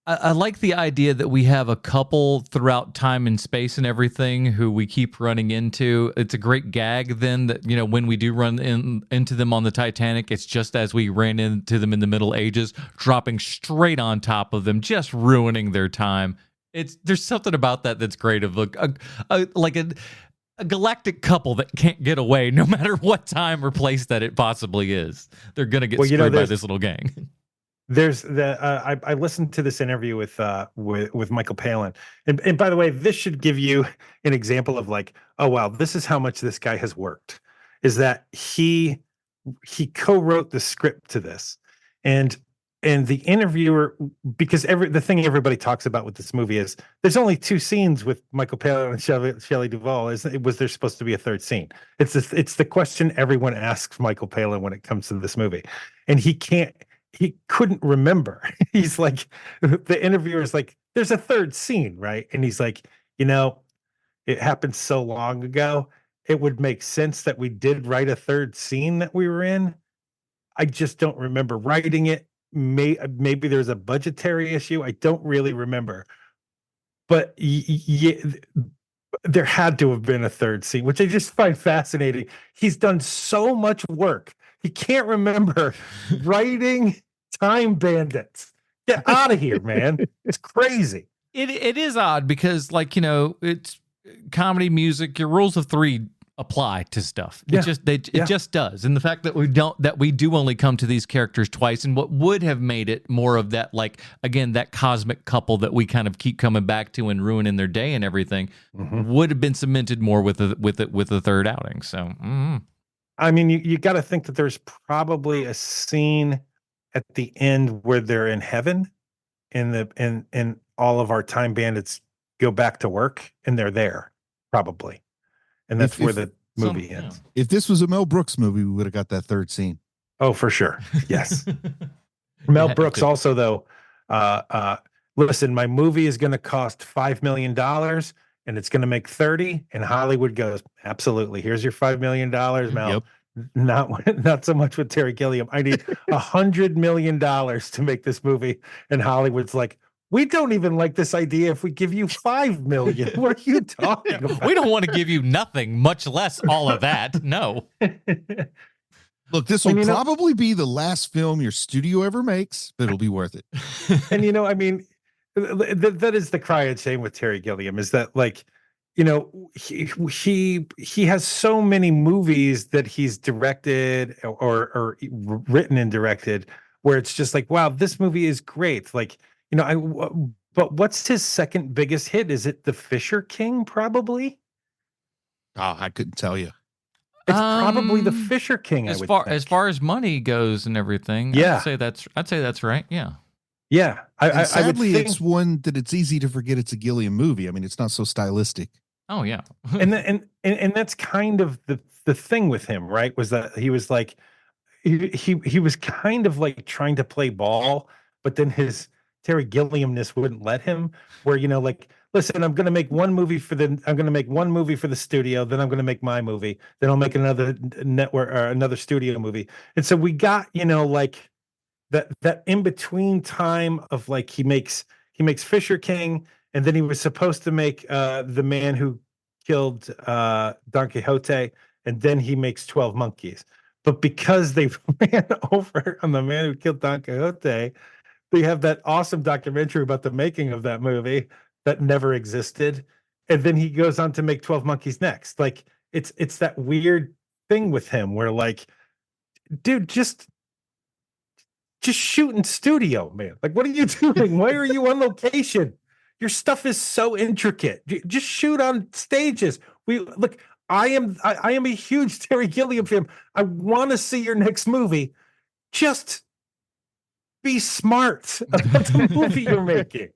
I like the idea that we have a couple throughout time and space and everything who we keep running into. It's a great gag then that, when we do run into them on the Titanic, it's just as we ran into them in the Middle Ages, dropping straight on top of them, just ruining their time. There's something about that that's great of a galactic couple that can't get away no matter what time or place that it possibly is. They're going to get screwed by this little gang. There's I listened to this interview with Michael Palin, and by the way, this should give you an example of like, oh wow, this is how much this guy has worked. Is that he co-wrote the script to this, and the interviewer, because the thing everybody talks about with this movie is there's only 2 scenes with Michael Palin and Shelley Duvall. Was there supposed to be a third scene? It's the question everyone asks Michael Palin when it comes to this movie, and he couldn't remember. He's like, the interviewer is like, there's a third scene, right? And he's like, it happened so long ago. It would make sense that we did write a third scene that we were in. I just don't remember writing it. Maybe there's a budgetary issue. I don't really remember. But there had to have been a third scene, which I just find fascinating. He's done so much work. He can't remember writing Time Bandits. Get out of here, man. It's crazy. It is odd because, it's comedy, music. Your rules of 3 apply to stuff. Yeah. It just does. And the fact that we do only come to these characters twice, and what would have made it more of that, again, that cosmic couple that we kind of keep coming back to and ruining their day and everything, would have been cemented more with the third outing. So. I mean, you got to think that there's probably a scene at the end where they're in heaven, and all of our time bandits go back to work, and they're there probably, and that's where the movie ends. If this was a Mel Brooks movie, we would have got that third scene. Oh, for sure. Yes. Mel Brooks also though. Listen, my movie is going to cost $5 million. And it's going to make 30, and Hollywood goes, absolutely. Here's your $5 million, Mel. Yep. Not so much with Terry Gilliam. I need $100 million to make this movie, and Hollywood's like, we don't even like this idea if we give you $5 million. What are you talking about? We don't want to give you nothing, much less all of that. No. Look, this will probably be the last film your studio ever makes, but it'll be worth it. And that is the cry and shame with Terry Gilliam, is that he has so many movies that he's directed or written and directed where it's just like, wow, this movie is great. But what's his second biggest hit? Is it The Fisher King? Probably. Oh, I couldn't tell you. It's probably The Fisher King. As far as money goes and everything, yeah, I'd say that's right. Yeah. Yeah, sadly, it's one that it's easy to forget it's a Gilliam movie. I mean, it's not so stylistic. Oh yeah, and that's kind of the thing with him, right? Was that he was like he was kind of like trying to play ball, but then his Terry Gilliamness wouldn't let him. Where listen, I'm going to make one movie for the studio, then I'm going to make my movie, then I'll make another network or another studio movie, and so we got that in between time of he makes Fisher King, and then he was supposed to make The Man Who Killed Don Quixote, and then he makes 12 Monkeys. But because they ran over on The Man Who Killed Don Quixote, they have that awesome documentary about the making of that movie that never existed, and then he goes on to make 12 Monkeys next. It's that weird thing with him where dude, just just shoot in studio, man. Like, what are you doing? Why are you on location? Your stuff is so intricate. Just shoot on stages. I am a huge Terry Gilliam fan. I want to see your next movie. Just be smart about the movie you're making.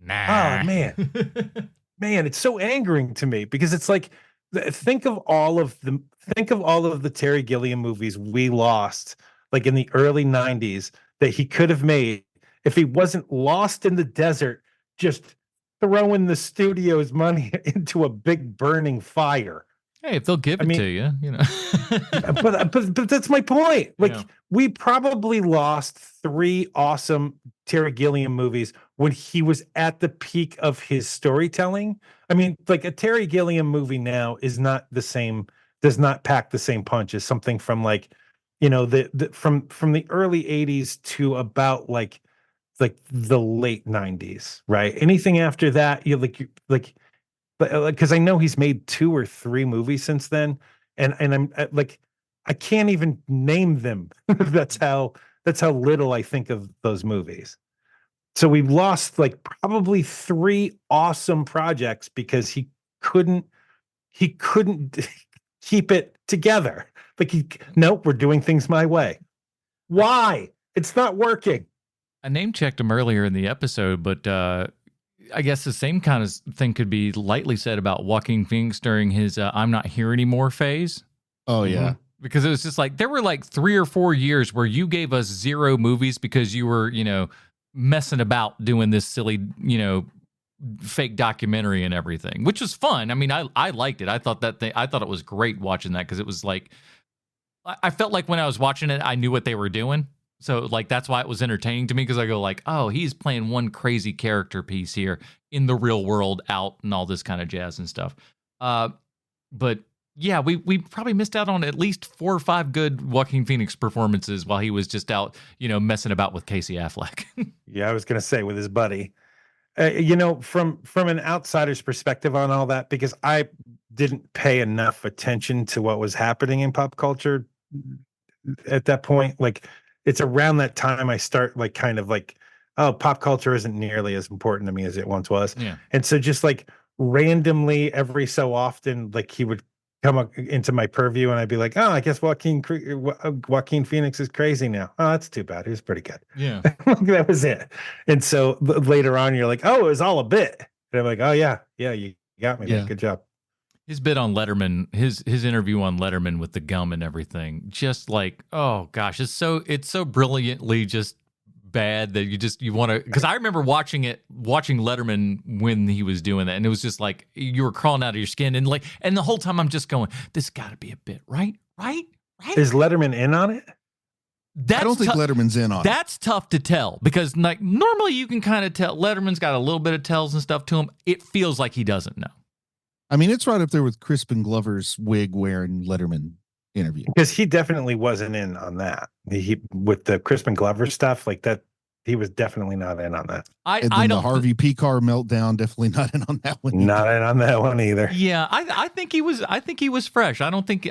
Nah. Oh man. Man, it's so angering to me because it's like think of all of the Terry Gilliam movies we lost like in the early 90s that he could have made if he wasn't lost in the desert just throwing the studio's money into a big burning fire. Hey, if they'll give it to you, you know. but that's my point. Like, Yeah. we probably lost 3 awesome Terry Gilliam movies when he was at the peak of his storytelling. I mean, like a Terry Gilliam movie now is not the same, does not pack the same punch as something from like, you know, from the early 80s to about like the late 90s, right? Anything after that, but because I know he's made 2 or 3 movies since then, and I'm like, I can't even name them. that's how little I think of those movies. So we lost like probably 3 awesome projects because he couldn't keep it together. Like nope, we're doing things my way. Why? It's not working. I name checked him earlier in the episode, but I guess the same kind of thing could be lightly said about Joaquin Phoenix during his I'm Not Here Anymore phase. Oh, yeah. Because it was just like, there were like 3 or 4 years where you gave us 0 movies because you were, you know, messing about doing this silly, you know, fake documentary and everything, which was fun. I mean, I liked it. I thought it was great watching that because it was like, I felt like when I was watching it, I knew what they were doing. So like that's why it was entertaining to me because I go like, oh, he's playing one crazy character piece here in the real world out and all this kind of jazz and stuff. But yeah, we probably missed out on at least 4 or 5 good Joaquin Phoenix performances while he was just out, you know, messing about with Casey Affleck. Yeah, I was gonna say with his buddy. You know, from an outsider's perspective on all that, because I didn't pay enough attention to what was happening in pop culture at that point. Like, it's around that time I start like kind of like, oh, pop culture isn't nearly as important to me as it once was. Yeah. And so just like randomly every so often, like he would come up into my purview and I'd be like, oh, I guess Joaquin Phoenix is crazy now. Oh, that's too bad. He was pretty good. Yeah. That was it. And so later on, you're like, oh, it was all a bit. And I'm like, oh yeah, you got me. Yeah. Man. Good job. His bit on Letterman, his interview on Letterman with the gum and everything, just like, oh gosh, it's so brilliantly just bad that you want to, because I remember watching Letterman when he was doing that, and it was just like you were crawling out of your skin, and the whole time I'm just going, this got to be a bit, right? Is Letterman in on it? I don't think Letterman's in on it. That's tough to tell because like normally you can kind of tell Letterman's got a little bit of tells and stuff to him. It feels like he doesn't know. I mean, it's right up there with Crispin Glover's wig wearing Letterman interview. Because he definitely wasn't in on that. He with the Crispin Glover stuff like that. He was definitely not in on that. I don't. The Harvey P. Carr meltdown, definitely not in on that one. Not in on that one either. Yeah, I think he was fresh. I don't think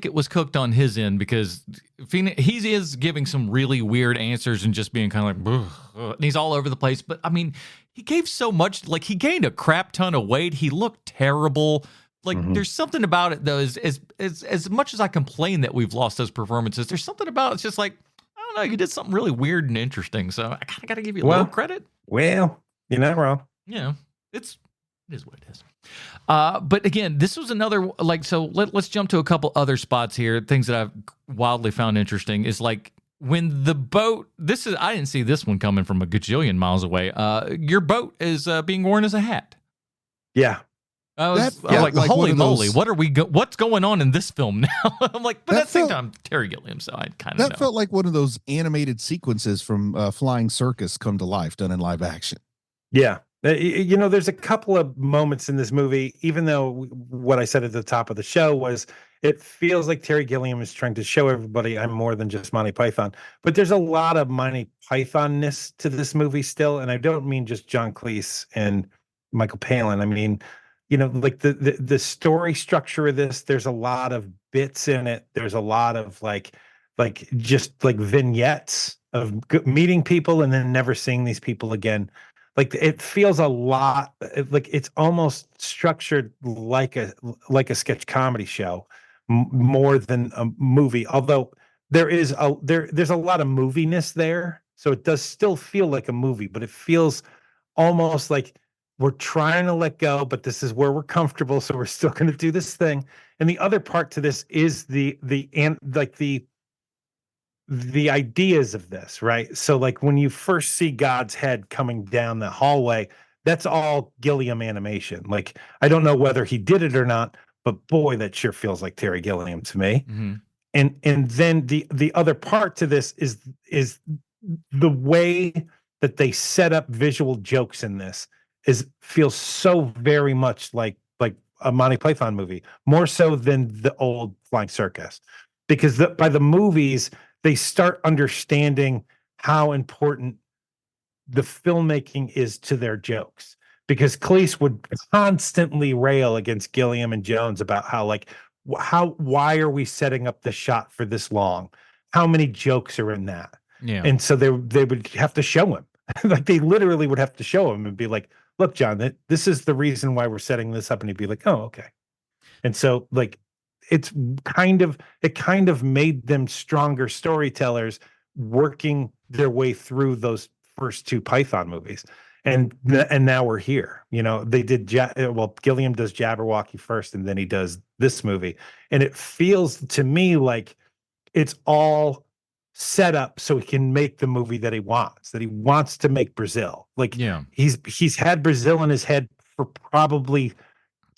it was cooked on his end because he is giving some really weird answers and just being kind of like, and he's all over the place. But I mean, he gave so much. Like he gained a crap ton of weight. He looked terrible. Like there's something about it though. As much as I complain that we've lost those performances, there's something about it's just like, I don't know, you did something really weird and interesting. So I kind of got to give you a little credit. Well, you're not wrong. Yeah, it is what it is. But again, this was another like. So let's jump to a couple other spots here. Things that I've wildly found interesting is like when the boat. I didn't see this one coming from a gajillion miles away. Your boat is being worn as a hat. Yeah. I was like, holy moly, what's going on in this film now? I'm like, but at the same time, Terry Gilliam, so I kind of know. That felt like one of those animated sequences from Flying Circus come to life, done in live action. Yeah. You know, there's a couple of moments in this movie, even though what I said at the top of the show was it feels like Terry Gilliam is trying to show everybody I'm more than just Monty Python. But there's a lot of Monty Python-ness to this movie still. And I don't mean just John Cleese and Michael Palin. I mean, you know, like the story structure of this, there's a lot of bits in it. There's a lot of like just like vignettes meeting people and then never seeing these people again. Like it feels a lot like it's almost structured like a sketch comedy show more than a movie. Although there's a lot of moviness there, so it does still feel like a movie, but it feels almost like we're trying to let go, but this is where we're comfortable, so we're still going to do this thing. And the other part to this is the ideas of this, right? So like when you first see God's head coming down the hallway, that's all Gilliam animation. Like I don't know whether he did it or not, but boy, that sure feels like Terry Gilliam to me. Mm-hmm. And then the other part to this is the way that they set up visual jokes in this feels so very much like a Monty Python movie, more so than the old Flying Circus, because by the movies they start understanding how important the filmmaking is to their jokes. Because Cleese would constantly rail against Gilliam and Jones about why are we setting up the shot for this long? How many jokes are in that? Yeah. And so they would have to show him. Like they literally would have to show him and be like, look, John, this is the reason why we're setting this up. And he'd be like, oh, okay. And so like it kind of made them stronger storytellers working their way through those first two Python movies. And now we're here. You know, they did Gilliam does Jabberwocky first, and then he does this movie. And it feels to me like it's all set up so he can make the movie that he wants to make Brazil. Like he's had Brazil in his head for probably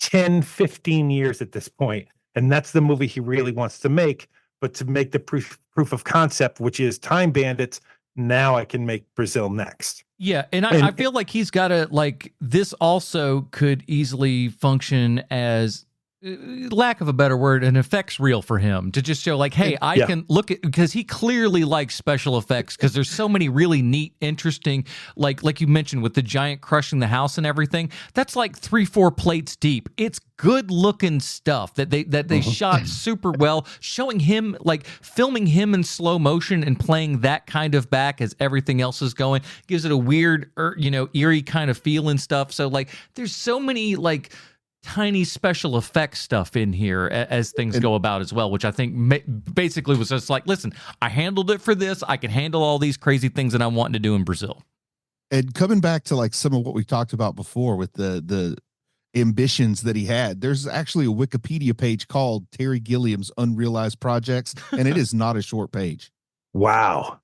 10, 15 years at this point. And that's the movie he really wants to make. But to make the proof of concept, which is Time Bandits, now I can make Brazil next. Yeah, and I feel like he's got to, like, this also could easily function as, lack of a better word, an effects reel for him to just show like, hey, I can look at, because he clearly likes special effects, because there's so many really neat, interesting, like you mentioned with the giant crushing the house and everything. That's like 3-4 plates deep. It's good looking stuff that they shot super well, showing him, like filming him in slow motion and playing that kind of back as everything else is going, gives it a weird, eerie kind of feel and stuff. So like, there's so many like tiny special effects stuff in here as things go about as well, which I think basically was just like, listen, I handled it for this. I can handle all these crazy things that I'm wanting to do in Brazil. And coming back to like some of what we talked about before with the ambitions that he had, there's actually a Wikipedia page called Terry Gilliam's Unrealized Projects, and it is not a short page. Wow.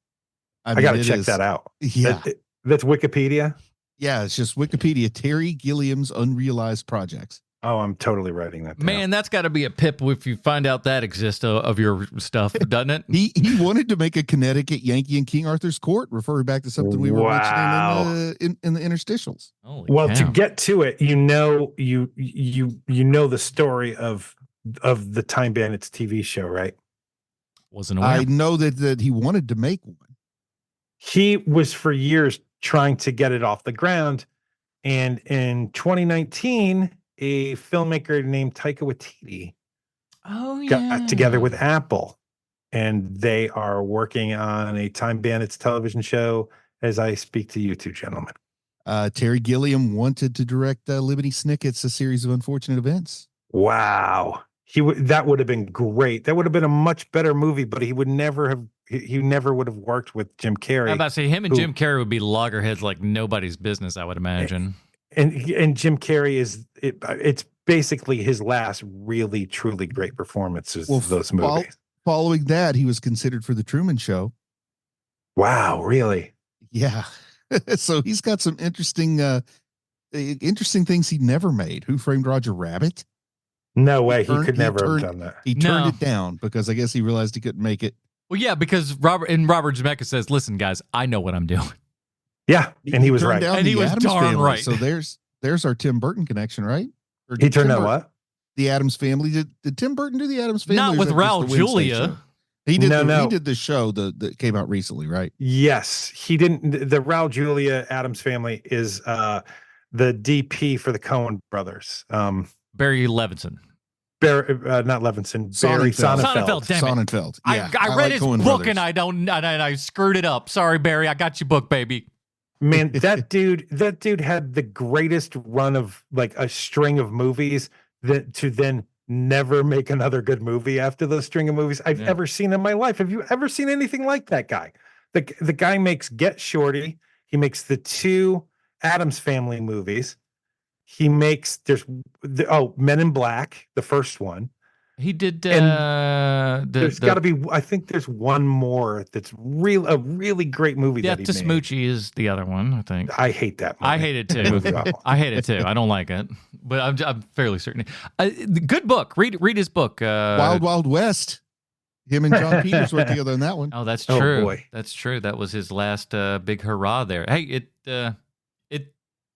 I got to check that out. Yeah. That's Wikipedia? Yeah, it's just Wikipedia, Terry Gilliam's Unrealized Projects. Oh, I'm totally writing that down. Man, that's got to be a pip if you find out that exists of your stuff, doesn't it? He wanted to make a Connecticut Yankee in King Arthur's Court, referring back to something we were mentioning in the interstitials. Well, to get to it, you know the story of the Time Bandits TV show, right? Wasn't aware. I know that he wanted to make one. He was for years trying to get it off the ground, and in 2019 a filmmaker named Taika Waititi got together with Apple, and they are working on a Time Bandits television show as I speak to you two gentlemen. Terry Gilliam wanted to direct Lemony Snicket's A Series of Unfortunate Events. Wow. That would have been great. That would have been a much better movie, but he would never would have worked with Jim Carrey. I'm about to say him and Jim Carrey would be loggerheads like nobody's business, I would imagine. And Jim Carrey it's basically his last really truly great performances of those movies. Following that, he was considered for The Truman Show. Wow, really? Yeah. So he's got some interesting things he never made. Who Framed Roger Rabbit? No way. He could never have done that. He turned it down because I guess he realized he couldn't make it. Well, yeah, because Robert Zemeckis says, listen, guys, I know what I'm doing. Yeah, and he was right. And he was darn right. So there's our Tim Burton connection, right? He turned out what? The Addams Family. Did Tim Burton do the Addams Family? Not with Raul Julia. He did. He did the show that came out recently, right? Yes, he didn't. The Raul Julia Addams Family is the DP for the Coen brothers. Barry Levinson. Not Levinson, Barry Sonnenfeld. Sonnenfeld, damn it. Sonnenfeld. Yeah, I read like his Coen book brothers. and I screwed it up. Sorry, Barry. I got your book, baby. Man, that dude had the greatest run of like a string of movies that to then never make another good movie after the string of movies I've ever seen in my life. Have you ever seen anything like that guy? The guy makes Get Shorty. He makes the 2 Addams Family movies. He makes Men in Black, the first one. He did. There's got to be. I think there's one more that's a really great movie. Death that to he made. Smoochie is the other one, I think. I hate that movie. I hate it too. I hate it too. I don't like it, but I'm fairly certain. Good book. Read his book. Wild Wild West. Him and John Peters worked together on that one. Oh, that's Oh, true. boy. That's true. That was his last big hurrah there. Hey,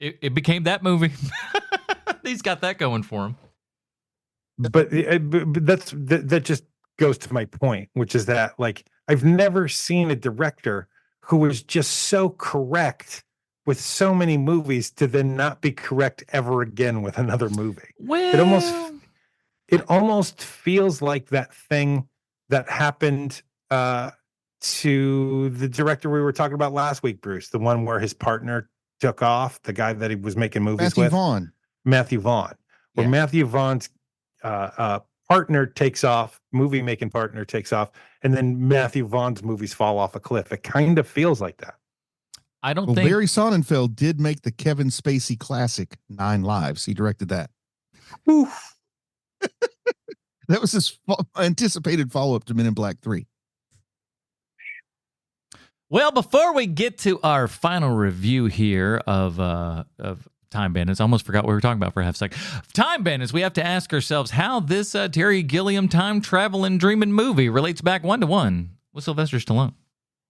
it became that movie. He's got that going for him. But that just goes to my point, which is that like I've never seen a director who was just so correct with so many movies to then not be correct ever again with another movie. Well, It almost feels like that thing that happened to the director we were talking about last week, Bruce, the one where his partner took off, the guy that he was making movies with. Matthew Vaughn. Where Matthew Vaughn's partner takes off, movie making partner takes off, and then Matthew Vaughn's movies fall off a cliff. It kind of feels like that. I don't think Barry Sonnenfeld did make the Kevin Spacey classic 9 Lives. He directed that. Oof. That was his anticipated follow-up to Men in Black 3. Well, before we get to our final review here of Time Bandits, I almost forgot what we were talking about for a half second. Time Bandits, we have to ask ourselves how this Terry Gilliam time traveling dreaming movie relates back 1-to-1 with Sylvester Stallone.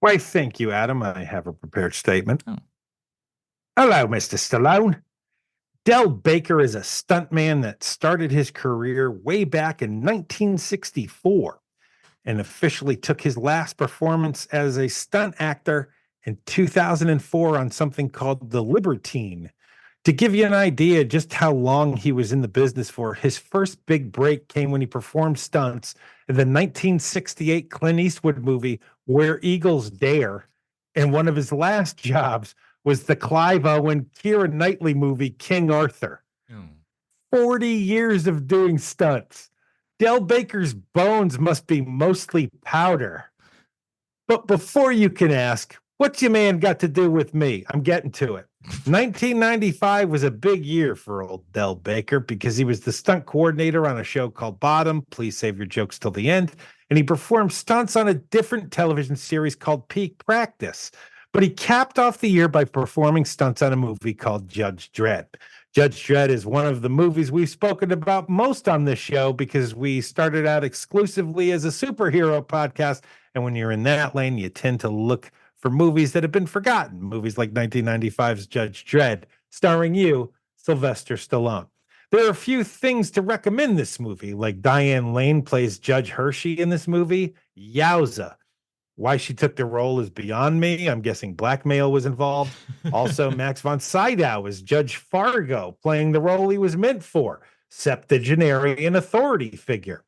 Why, thank you, Adam. I have a prepared statement. Oh. Hello, Mr. Stallone. Del Baker is a stuntman that started his career way back in 1964 and officially took his last performance as a stunt actor in 2004 on something called The Libertine. To give you an idea just how long he was in the business for, his first big break came when he performed stunts in the 1968 Clint Eastwood movie Where Eagles Dare, and one of his last jobs was the Clive Owen, Keira Knightley movie King Arthur. 40 years of doing stunts. Del Baker's bones must be mostly powder. But before you can ask, what's your man got to do with me? I'm getting to it. 1995 was a big year for old Del Baker because he was the stunt coordinator on a show called Bottom. Please save your jokes till the end. And he performed stunts on a different television series called Peak Practice. But he capped off the year by performing stunts on a movie called Judge Dredd. Judge Dredd is one of the movies we've spoken about most on this show because we started out exclusively as a superhero podcast. And when you're in that lane, you tend to look for movies that have been forgotten. Movies like 1995's Judge Dredd, starring you, Sylvester Stallone. There are a few things to recommend this movie, like Diane Lane plays Judge Hershey in this movie. Yowza. Why she took the role is beyond me. I'm guessing blackmail was involved. Also, Max von Sydow is Judge Fargo, playing the role he was meant for, septuagenarian authority figure.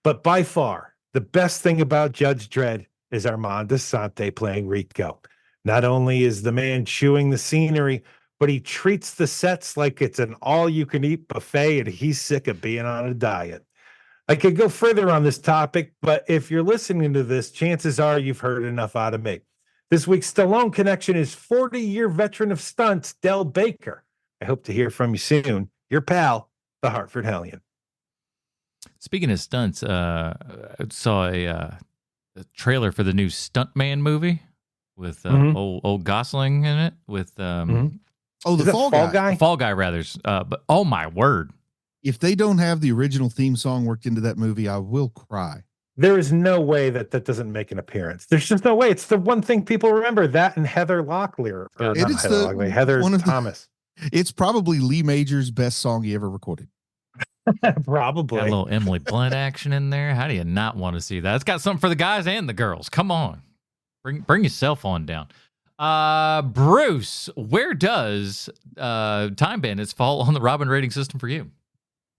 But by far, the best thing about Judge Dredd is Armand Assante playing Rico. Not only is the man chewing the scenery, but he treats the sets like it's an all-you-can-eat buffet, and he's sick of being on a diet. I could go further on this topic, but if you're listening to this, chances are you've heard enough out of me. This week's Stallone connection is 40-year veteran of stunts, Del Baker. I hope to hear from you soon. Your pal, the Hartford Hellion. Speaking of stunts, I saw a trailer for the new Stuntman movie with old Gosling in it. With the Fall Guy? Fall Guy, rather. But oh my word! If they don't have the original theme song worked into that movie, I will cry. There is no way that doesn't make an appearance. There's just no way. It's the one thing people remember, that and Heather Locklear. Heather Thomas. It's probably Lee Major's best song he ever recorded. Probably. Got a little Emily Blunt action in there. How do you not want to see that? It's got something for the guys and the girls. Come on. Bring yourself on down. Bruce, where does Time Bandits fall on the Robin rating system for you?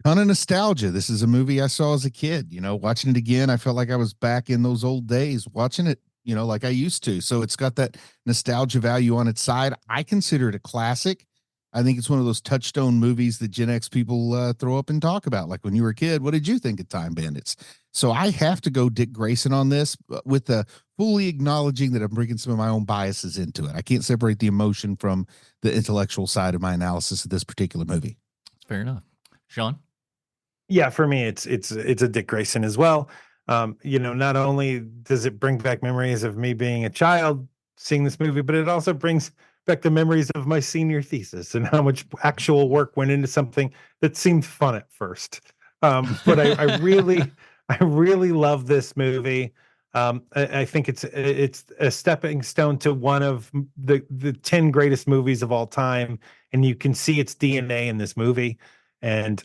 Ton of nostalgia. This is a movie I saw as a kid. Watching it again, I felt like I was back in those old days watching it, like I used to. So it's got that nostalgia value on its side. I consider it a classic. I think it's one of those touchstone movies that Gen X people throw up and talk about. Like when you were a kid, what did you think of Time Bandits? So I have to go Dick Grayson on this, with the fully acknowledging that I'm bringing some of my own biases into it. I can't separate the emotion from the intellectual side of my analysis of this particular movie. Fair enough. Sean? Yeah, for me, it's a Dick Grayson as well. Not only does it bring back memories of me being a child seeing this movie, but it also brings back the memories of my senior thesis and how much actual work went into something that seemed fun at first. But I really love this movie. I think it's a stepping stone to one of the 10 greatest movies of all time, and you can see its DNA in this movie. And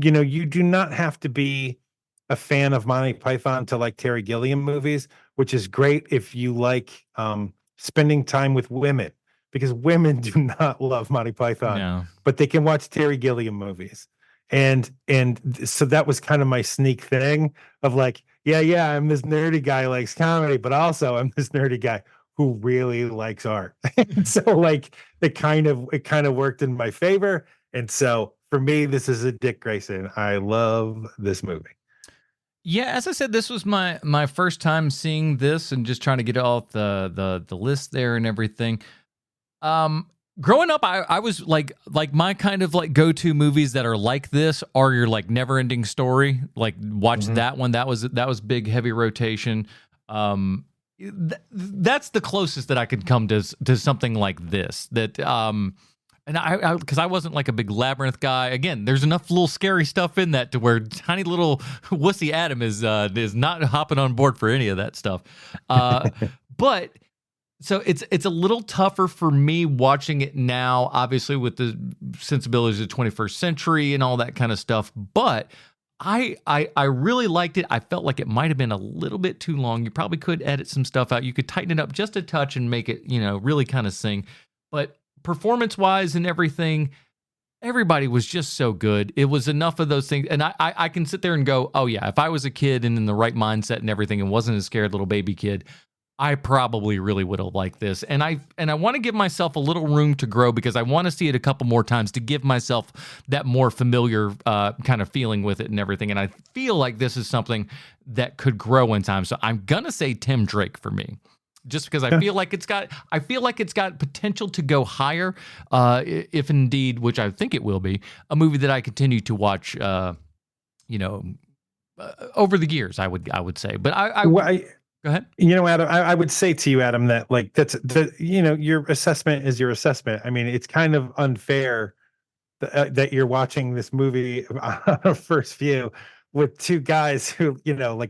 you do not have to be a fan of Monty Python to like Terry Gilliam movies, which is great if you like spending time with women, because women do not love Monty Python, No. but they can watch Terry Gilliam movies. And so that was kind of my sneak thing of like, yeah, I'm this nerdy guy who likes comedy, but also I'm this nerdy guy who really likes art. And so like it kind of worked in my favor. And so for me, this is a Dick Grayson. I love this movie. Yeah, as I said, this was my first time seeing this and just trying to get off the list there and everything. Growing up, I was like my kind of like go-to movies that are like this are your like Never-Ending Story. Like watch that one. That was big, heavy rotation. That's the closest that I could come to something like this. That and I because I wasn't like a big Labyrinth guy. Again, there's enough little scary stuff in that to where tiny little wussy Adam is not hopping on board for any of that stuff. But so it's a little tougher for me watching it now, obviously with the sensibilities of the 21st century and all that kind of stuff. But I really liked it. I felt like it might have been a little bit too long. You probably could edit some stuff out. You could tighten it up just a touch and make it, really kind of sing. But performance-wise and everything, everybody was just so good. It was enough of those things. And I can sit there and go, oh yeah, if I was a kid and in the right mindset and everything and wasn't a scared little baby kid, I probably really would have liked this. And I want to give myself a little room to grow because I want to see it a couple more times to give myself that more familiar kind of feeling with it and everything. And I feel like this is something that could grow in time. So I'm going to say Tim Drake for me. Just because I feel like it's got potential to go higher, if indeed, which I think it will be, a movie that I continue to watch, over the years. I would say, but go ahead. Adam, I would say to you, Adam, that like your assessment is your assessment. I mean, it's kind of unfair that you're watching this movie on first view with two guys who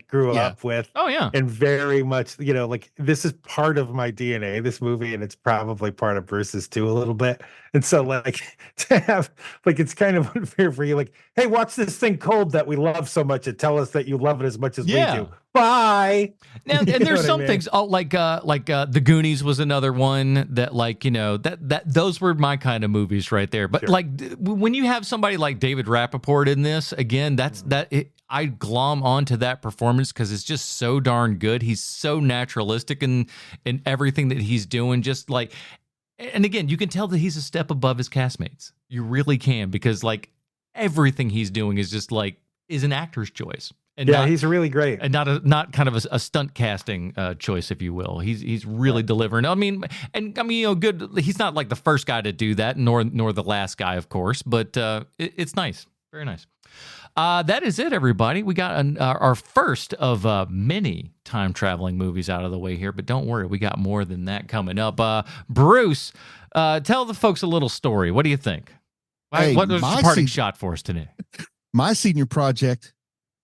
grew up with. Oh yeah. And very much like this is part of my DNA, this movie, and it's probably part of Bruce's too a little bit. And so like to have like it's kind of unfair for you, like, hey, watch this thing Cold that we love so much and tell us that you love it as much as we do. Bye. Now, and there's some things like The Goonies was another one that that those were my kind of movies right there. But when you have somebody like David Rappaport in this, again, I glom onto that performance because it's just so darn good. He's so naturalistic in everything that he's doing. Just like, and again, you can tell that he's a step above his castmates. You really can, because like everything he's doing is just like is an actor's choice. And he's really great, and not kind of a stunt casting choice, if you will. He's really delivering. I mean, good. He's not like the first guy to do that, nor the last guy, of course. But it's nice, very nice. That is it, everybody. We got our first of many time traveling movies out of the way here, but don't worry, we got more than that coming up. Bruce, tell the folks a little story. What do you think? Hey, what was the parting shot for us today? My senior project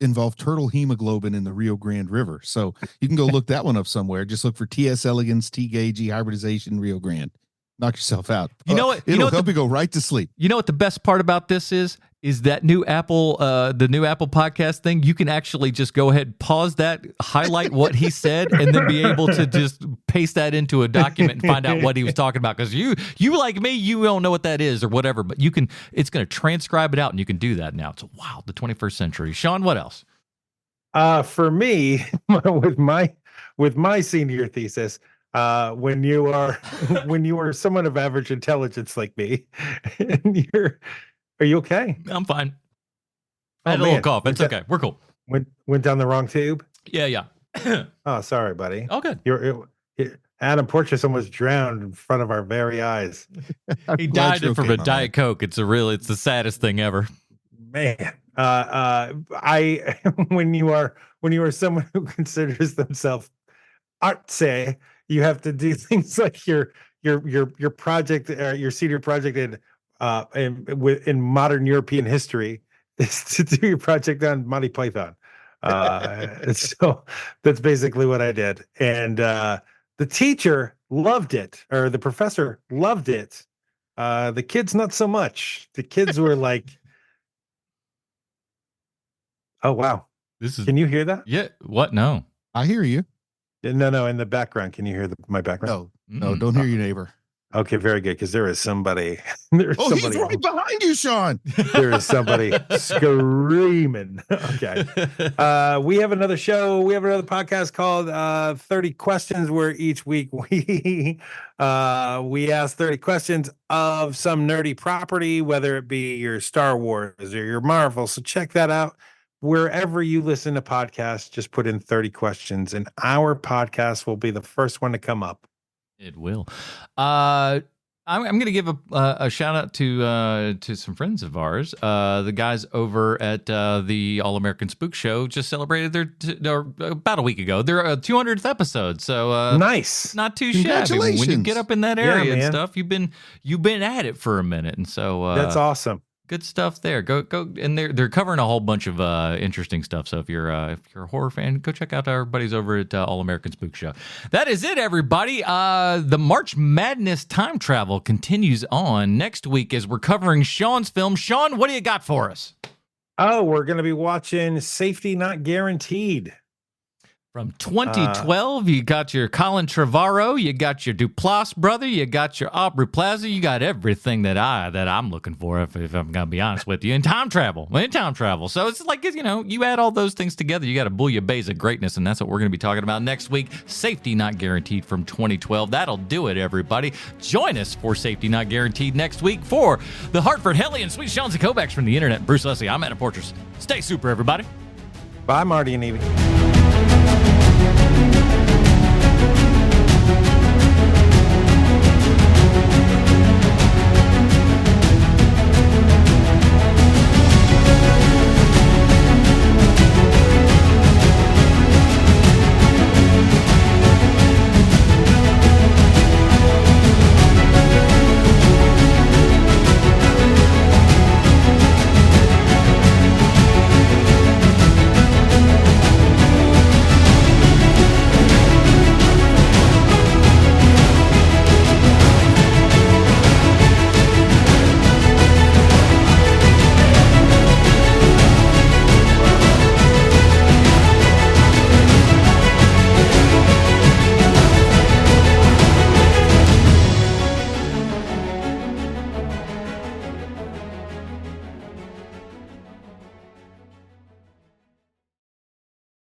involved turtle hemoglobin in the Rio Grande River. So you can go look that one up somewhere. Just look for T.S. elegans, T-Gagey, hybridization, Rio Grande. Knock yourself out. You know what? It'll help you go right to sleep. You know what the best part about this is is that new Apple, the new Apple podcast thing. You can actually just go ahead, pause that, highlight what he said, and then be able to just paste that into a document and find out what he was talking about. Because you like me, you don't know what that is or whatever, but you can. It's going to transcribe it out, and you can do that now. It's wow, the 21st century. Sean, what else? For me, with my senior thesis, when you are someone of average intelligence like me, and are you okay? I'm fine. I had a little cough. It's okay. We're cool. Went down the wrong tube? Yeah. Oh, sorry, buddy. Oh, good. Adam Porteous almost drowned in front of our very eyes. He died from a Diet Coke. It's the saddest thing ever. Man, when you are someone who considers themselves artsy, you have to do things like your project, your senior project in modern European history is to do your project on Monty Python. So that's basically what I did. And the teacher loved it, or the professor loved it. The kids, not so much. The kids were like, oh, wow. Can you hear that? Yeah. What? No. I hear you. No. In the background. Can you hear my background? No, don't hear your neighbor. Okay, very good. Because there is somebody. He's right behind you, Sean. There is somebody screaming. Okay. We have another show. We have another podcast called 30 Questions, where each week we ask 30 questions of some nerdy property, whether it be your Star Wars or your Marvel. So check that out. Wherever you listen to podcasts, just put in 30 questions, and our podcast will be the first one to come up. It will. I'm going to give a shout out to some friends of ours. The guys over at the All American Spook Show just celebrated their about a week ago their 200th episode. So nice, not too shabby. When you get up in that area and stuff, you've been at it for a minute, and so that's awesome. Good stuff there. Go, and they're covering a whole bunch of interesting stuff. So if you're a horror fan, go check out our buddies over at All American Spook Show. That is it, everybody. The March Madness time travel continues on next week as we're covering Sean's film. Sean, what do you got for us? Oh, we're going to be watching Safety Not Guaranteed. From 2012, you got your Colin Trevorrow, you got your Duplass brother, you got your Aubrey Plaza, you got everything that I'm looking for, if I'm going to be honest with you, in time travel. So it's like, you add all those things together, you got a bouillabaisse of greatness, and that's what we're going to be talking about next week. Safety Not Guaranteed from 2012. That'll do it, everybody. Join us for Safety Not Guaranteed next week. For the Hartford Hellion, Sweet Sean's and Kovacs from the internet, Bruce Leslie, I'm Adam Porteous. Stay super, everybody. Bye, Marty and Evie.